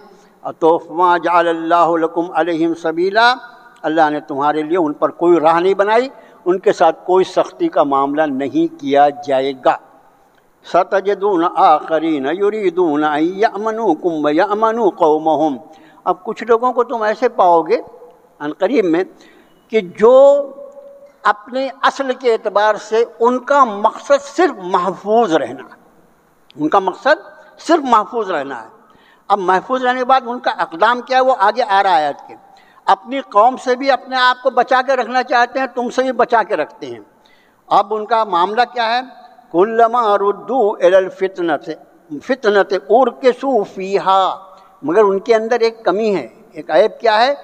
تو مَا جَعَلَ اللَّهُ لَكُمْ عَلَيْهِمْ سَبِيلًا، اللہ نے تمہارے لیے ان پر کوئی راہ نہیں بنائی، ان کے ساتھ کوئی سختی کا معاملہ نہیں کیا جائے گا۔ سَتَجِدُونَ آخَرِينَ يُرِيدُونَ أَن يَأْمَنُوكُمْ وَيَأْمَنُوا قَوْمَهُمْ، اب کچھ لوگوں کو تم ایسے پاؤ گے عنقریب میں کہ جو اپنے اصل کے اعتبار سے ان کا مقصد صرف محفوظ رہنا ہے، ان کا مقصد صرف محفوظ رہنا ہے۔ اب محفوظ رہنے کے بعد ان کا اقدام کیا ہے وہ آگے آ رہا ہے آیت کے، اپنی قوم سے بھی اپنے آپ کو بچا کے رکھنا چاہتے ہیں، تم سے بھی بچا کے رکھتے ہیں۔ اب ان کا معاملہ کیا ہے؟ کُلَّمَا رُدُّوا إِلَى الْفِتْنَةِ فِتْنَةِ أُرْكِسُوا فِيهَا، مگر ان کے اندر ایک کمی ہے، ایک عیب کیا ہے؟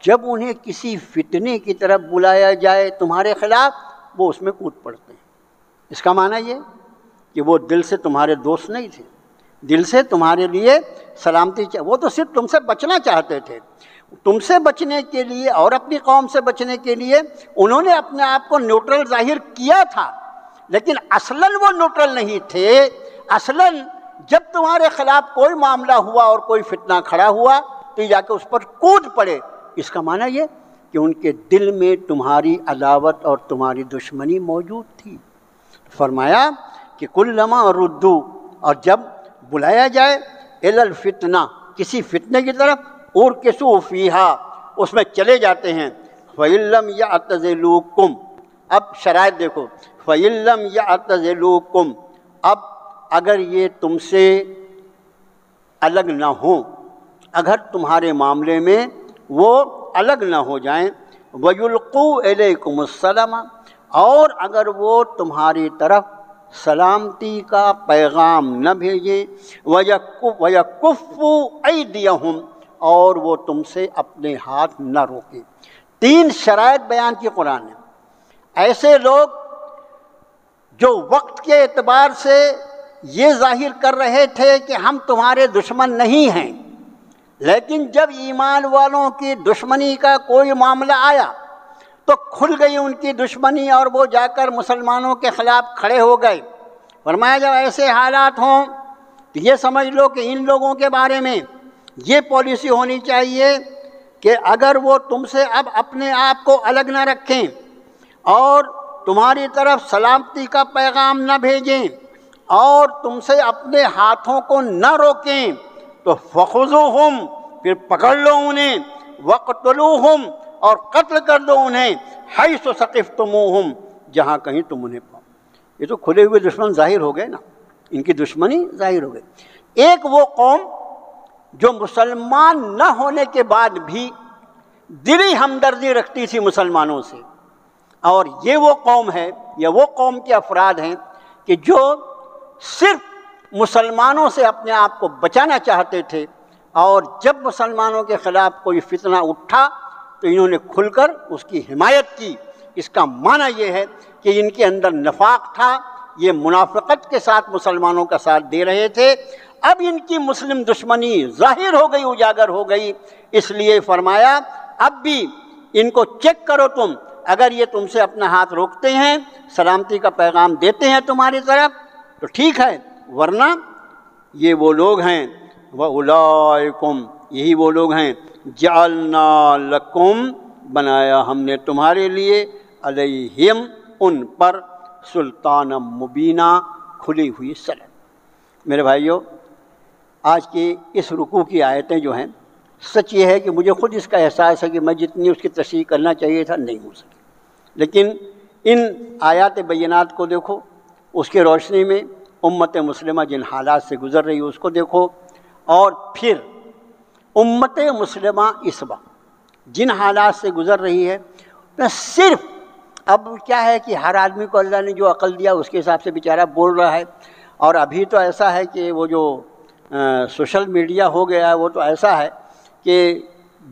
جب انہیں کسی فتنے کی طرف بلایا جائے تمہارے خلاف وہ اس میں کود پڑتے ہیں۔ اس کا معنی یہ کہ وہ دل سے تمہارے دوست نہیں تھے، دل سے تمہارے لیے سلامتی وہ تو صرف تم سے بچنا چاہتے تھے۔ تم سے بچنے کے لیے اور اپنی قوم سے بچنے کے لیے انہوں نے اپنے آپ کو نیوٹرل ظاہر کیا تھا، لیکن اصلاً وہ نیوٹرل نہیں تھے۔ اصلاً جب تمہارے خلاف کوئی معاملہ ہوا اور کوئی فتنہ کھڑا ہوا تو جا کے اس پر کود پڑے۔ اس کا معنی یہ کہ ان کے دل میں تمہاری عداوت اور تمہاری دشمنی موجود تھی۔ فرمایا کہ کلما ردو، اور جب بلایا جائے الی الفتنہ، کسی فتنے کی طرف، ارکسوا فیہا، اس میں چلے جاتے ہیں۔ فَإِن لَّمْ يَعْتَزِلُوكُمْ، اب شرائط دیکھو، فَإِن لَّمْ يَعْتَزِلُوكُمْ، اب اگر یہ تم سے الگ نہ ہوں، اگر تمہارے معاملے میں وہ الگ نہ ہو جائیں، وَيُلْقُوا إِلَيْكُمُ السَّلَامَ، اور اگر وہ تمہاری طرف سلامتی کا پیغام نہ بھیجیں، وَيَكُفُّوا أَيْدِيَهُمْ، اور وہ تم سے اپنے ہاتھ نہ روکیں۔ تین شرائط بیان کی قرآن نے۔ ایسے لوگ جو وقت کے اعتبار سے یہ ظاہر کر رہے تھے کہ ہم تمہارے دشمن نہیں ہیں، لیکن جب ایمان والوں کی دشمنی کا کوئی معاملہ آیا تو کھل گئی ان کی دشمنی اور وہ جا کر مسلمانوں کے خلاف کھڑے ہو گئے۔ فرمایا جب ایسے حالات ہوں تو یہ سمجھ لو کہ ان لوگوں کے بارے میں یہ پالیسی ہونی چاہیے کہ اگر وہ تم سے اب اپنے آپ کو الگ نہ رکھیں اور تمہاری طرف سلامتی کا پیغام نہ بھیجیں اور تم سے اپنے ہاتھوں کو نہ روکیں تو فخذوہم، پھر پکڑ لو انہیں، وقتلوہم، اور قتل کر دو انہیں، حیث ثقفتموہم، جہاں کہیں تم انہیں پاؤ۔ یہ تو کھلے ہوئے دشمن ظاہر ہو گئے نا، ان کی دشمنی ظاہر ہو گئی۔ ایک وہ قوم جو مسلمان نہ ہونے کے بعد بھی دلی ہمدردی رکھتی تھی مسلمانوں سے، اور یہ وہ قوم ہے یا وہ قوم کے افراد ہیں کہ جو صرف مسلمانوں سے اپنے آپ کو بچانا چاہتے تھے، اور جب مسلمانوں کے خلاف کوئی فتنہ اٹھا تو انہوں نے کھل کر اس کی حمایت کی۔ اس کا معنی یہ ہے کہ ان کے اندر نفاق تھا، یہ منافقت کے ساتھ مسلمانوں کا ساتھ دے رہے تھے۔ اب ان کی مسلم دشمنی ظاہر ہو گئی، اجاگر ہو گئی، اس لیے فرمایا اب بھی ان کو چیک کرو تم، اگر یہ تم سے اپنا ہاتھ روکتے ہیں، سلامتی کا پیغام دیتے ہیں تمہاری طرف تو ٹھیک ہے، ورنہ یہ وہ لوگ ہیں، وَأُولَئِكُمْ، یہی وہ لوگ ہیں، جَعَلْنَا لَكُمْ، بنایا ہم نے تمہارے لیے، علیہم، ان پر، سلطانا مبینہ، کھلی ہوئی سند۔ میرے بھائیوں، آج کی اس رکوع کی آیتیں جو ہیں، سچ یہ ہے کہ مجھے خود اس کا احساس ہے کہ میں جتنی اس کی تشریح کرنا چاہیے تھا نہیں ہو سکی، لیکن ان آیات بینات کو دیکھو، اس کی روشنی میں امت مسلمہ جن حالات سے گزر رہی ہے اس کو دیکھو، اور پھر امت مسلمہ اس وقت جن حالات سے گزر رہی ہے، میں صرف اب کیا ہے کہ ہر آدمی کو اللہ نے جو عقل دیا اس کے حساب سے بیچارہ بول رہا ہے، اور ابھی تو ایسا ہے کہ وہ جو سوشل میڈیا ہو گیا ہے وہ تو ایسا ہے کہ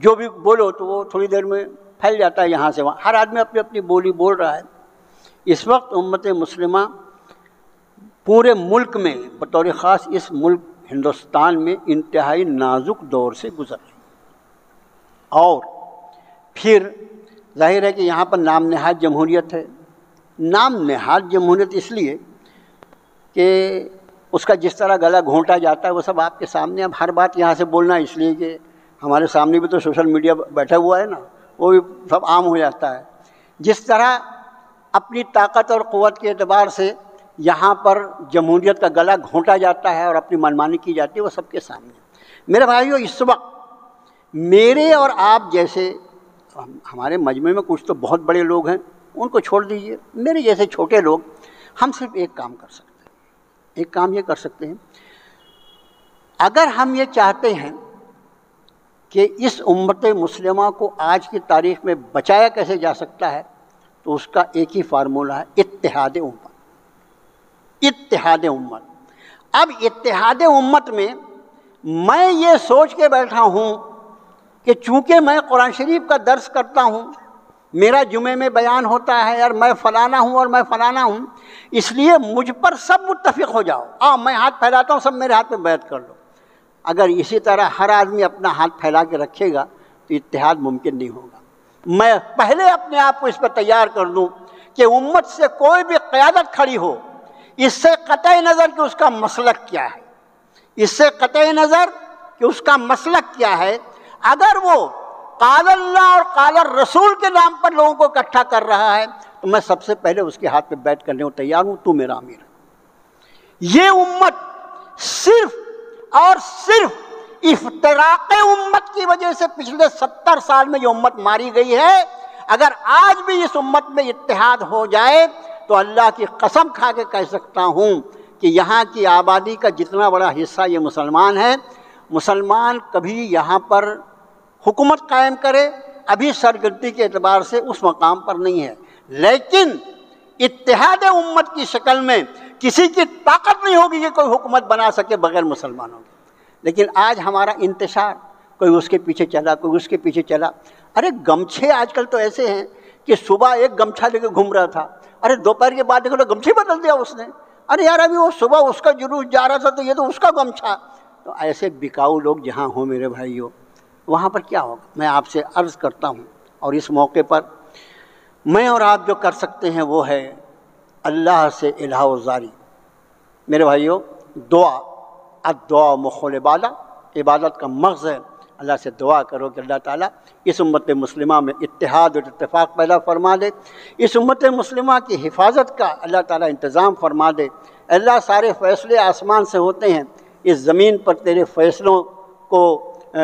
جو بھی بولو تو وہ تھوڑی دیر میں پھیل جاتا ہے یہاں سے وہاں، ہر آدمی اپنی اپنی بولی بول رہا ہے۔ اس وقت امت مسلمہ پورے ملک میں، بطور خاص اس ملک ہندوستان میں انتہائی نازک دور سے گزر رہی ہے، اور پھر ظاہر ہے کہ یہاں پر نام نہاد جمہوریت ہے۔ نام نہاد جمہوریت اس لیے کہ اس کا جس طرح گلا گھونٹا جاتا ہے وہ سب آپ کے سامنے، اب ہر بات یہاں سے بولنا اس لیے کہ ہمارے سامنے بھی تو سوشل میڈیا بیٹھا ہوا ہے نا، وہ بھی سب عام ہو جاتا ہے۔ جس طرح اپنی طاقت اور قوت کے اعتبار سے یہاں پر جمہوریت کا گلا گھونٹا جاتا ہے اور اپنی منمانی کی جاتی ہے، وہ سب کے سامنے۔ میرے بھائیو، اس وقت میرے اور آپ جیسے، ہمارے مجمع میں کچھ تو بہت بڑے لوگ ہیں، ان کو چھوڑ دیجئے، میرے جیسے چھوٹے لوگ، ہم صرف ایک کام کر سکتے ہیں، ایک کام یہ کر سکتے ہیں، اگر ہم یہ چاہتے ہیں کہ اس امت مسلمہ کو آج کی تاریخ میں بچایا کیسے جا سکتا ہے، تو اس کا ایک ہی فارمولہ ہے، اتحاد امت۔ اتحاد امت۔ اب اتحاد امت میں یہ سوچ کے بیٹھا ہوں کہ چونکہ میں قرآن شریف کا درس کرتا ہوں، میرا جمعے میں بیان ہوتا ہے، اور میں فلانا ہوں اور میں فلانا ہوں، اس لیے مجھ پر سب متفق ہو جاؤ، میں ہاتھ پھیلاتا ہوں، سب میرے ہاتھ میں بیعت کر لو۔ اگر اسی طرح ہر آدمی اپنا ہاتھ پھیلا کے رکھے گا تو اتحاد ممکن نہیں ہوگا۔ میں پہلے اپنے آپ کو اس پر تیار کر دوں کہ امت سے کوئی بھی قیادت کھڑی ہو، اس سے قطع نظر کہ اس کا مسلک کیا ہے، اس سے قطع نظر کہ اس کا مسلک کیا ہے، اگر وہ قال اللہ اور قال الرسول کے نام پر لوگوں کو اکٹھا کر رہا ہے تو میں سب سے پہلے اس کے ہاتھ پہ بیٹھ کرنے کو تیار ہوں، تو میرا امیر ہے۔ یہ امت صرف اور صرف افتراق امت کی وجہ سے پچھلے 70 سال میں جو امت ماری گئی ہے، اگر آج بھی اس امت میں اتحاد ہو جائے تو اللہ کی قسم کھا کے کہہ سکتا ہوں کہ یہاں کی آبادی کا جتنا بڑا حصہ یہ مسلمان ہے، مسلمان کبھی یہاں پر حکومت قائم کرے، ابھی سرگردی کے اعتبار سے اس مقام پر نہیں ہے، لیکن اتحاد امت کی شکل میں کسی کی طاقت نہیں ہوگی کہ کوئی حکومت بنا سکے بغیر مسلمانوں کے۔ لیکن آج ہمارا انتشار، کوئی اس کے پیچھے چلا، کوئی اس کے پیچھے چلا۔ ارے گمچھے آج کل تو ایسے ہیں کہ صبح ایک گمچھا لے کے گھوم رہا تھا، ارے دوپہر کے بعد دیکھو تو گمچھے بدل دیا اس نے، ارے یار ابھی وہ صبح اس کا جلوس جا رہا تھا تو یہ تو اس کا گمچھا۔ تو ایسے بکاؤ لوگ جہاں ہوں میرے بھائیوں، وہاں پر کیا ہوگا؟ میں آپ سے عرض کرتا ہوں، اور اس موقع پر میں اور آپ جو کر سکتے ہیں وہ ہے اللہ سے الہ و زاری۔ میرے بھائیوں، دعا، الدعاء مخ العبادہ، عبادت کا مغز ہے۔ اللہ سے دعا کرو کہ اللہ تعالیٰ اس امت مسلمہ میں اتحاد اور اتفاق پیدا فرما دے، اس امت مسلمہ کی حفاظت کا اللہ تعالیٰ انتظام فرما دے۔ اللہ، سارے فیصلے آسمان سے ہوتے ہیں، اس زمین پر تیرے فیصلوں کو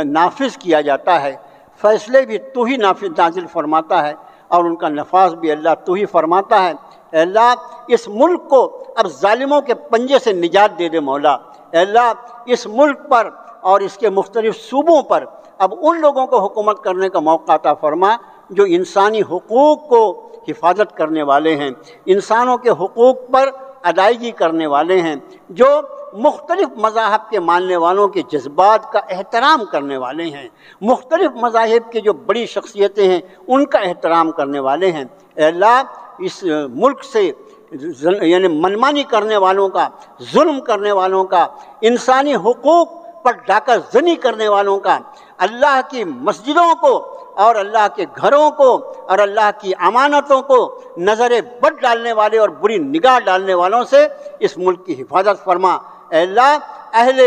نافذ کیا جاتا ہے، فیصلے بھی تو ہی نازل فرماتا ہے، اور ان کا نفاذ بھی اللہ تو ہی فرماتا ہے۔ اے اللہ، اس ملک کو اب ظالموں کے پنجے سے نجات دے دے مولا۔ اے اللہ، اس ملک پر اور اس کے مختلف صوبوں پر اب ان لوگوں کو حکومت کرنے کا موقع عطا فرما جو انسانی حقوق کو حفاظت کرنے والے ہیں، انسانوں کے حقوق پر ادائیگی کرنے والے ہیں، جو مختلف مذاہب کے ماننے والوں کے جذبات کا احترام کرنے والے ہیں، مختلف مذاہب کے جو بڑی شخصیتیں ہیں ان کا احترام کرنے والے ہیں۔ اے اللہ، اس ملک سے یعنی منمانی کرنے والوں کا، ظلم کرنے والوں کا، انسانی حقوق پر ڈاکہ زنی کرنے والوں کا، اللہ کی مسجدوں کو اور اللہ کے گھروں کو اور اللہ کی امانتوں کو نظر بد ڈالنے والے اور بری نگاہ ڈالنے والوں سے اس ملک کی حفاظت فرما۔ اے اللہ، اہل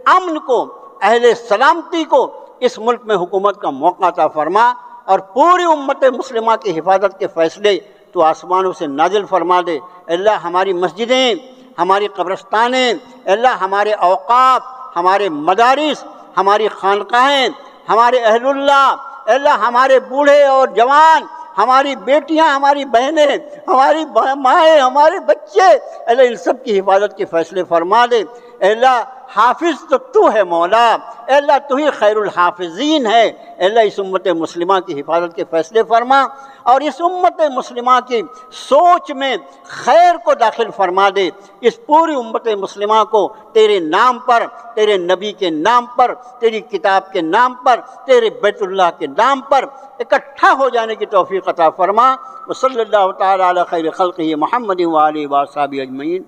امن کو، اہل سلامتی کو اس ملک میں حکومت کا موقع عطا فرما، اور پوری امت مسلمہ کی حفاظت کے فیصلے تو آسمانوں سے نازل فرما دے۔ اللہ ہماری مسجدیں، ہماری قبرستانیں، اللہ ہمارے اوقاف، ہمارے مدارس، ہماری خانقاہیں، ہمارے اہل اللہ، اللہ ہمارے بوڑھے اور جوان، ہماری بیٹیاں، ہماری بہنیں، ہماری مائیں، ہمارے بچے، اللہ ان سب کی حفاظت کے فیصلے فرما دے۔ اللہ حافظ تو ہے مولا، اللہ تو ہی خیر الحافظین ہے۔ اللہ اس امت مسلمہ کی حفاظت کے فیصلے فرما، اور اس امت مسلمہ کی سوچ میں خیر کو داخل فرما دے۔ اس پوری امت مسلمہ کو تیرے نام پر، تیرے نبی کے نام پر، تیری کتاب کے نام پر، تیرے بیت اللہ کے نام پر اکٹھا ہو جانے کی توفیق عطا فرما۔ وصلی اللہ تعالی علی خیر خلقہ محمد و آلہ و صحبہ اجمعین۔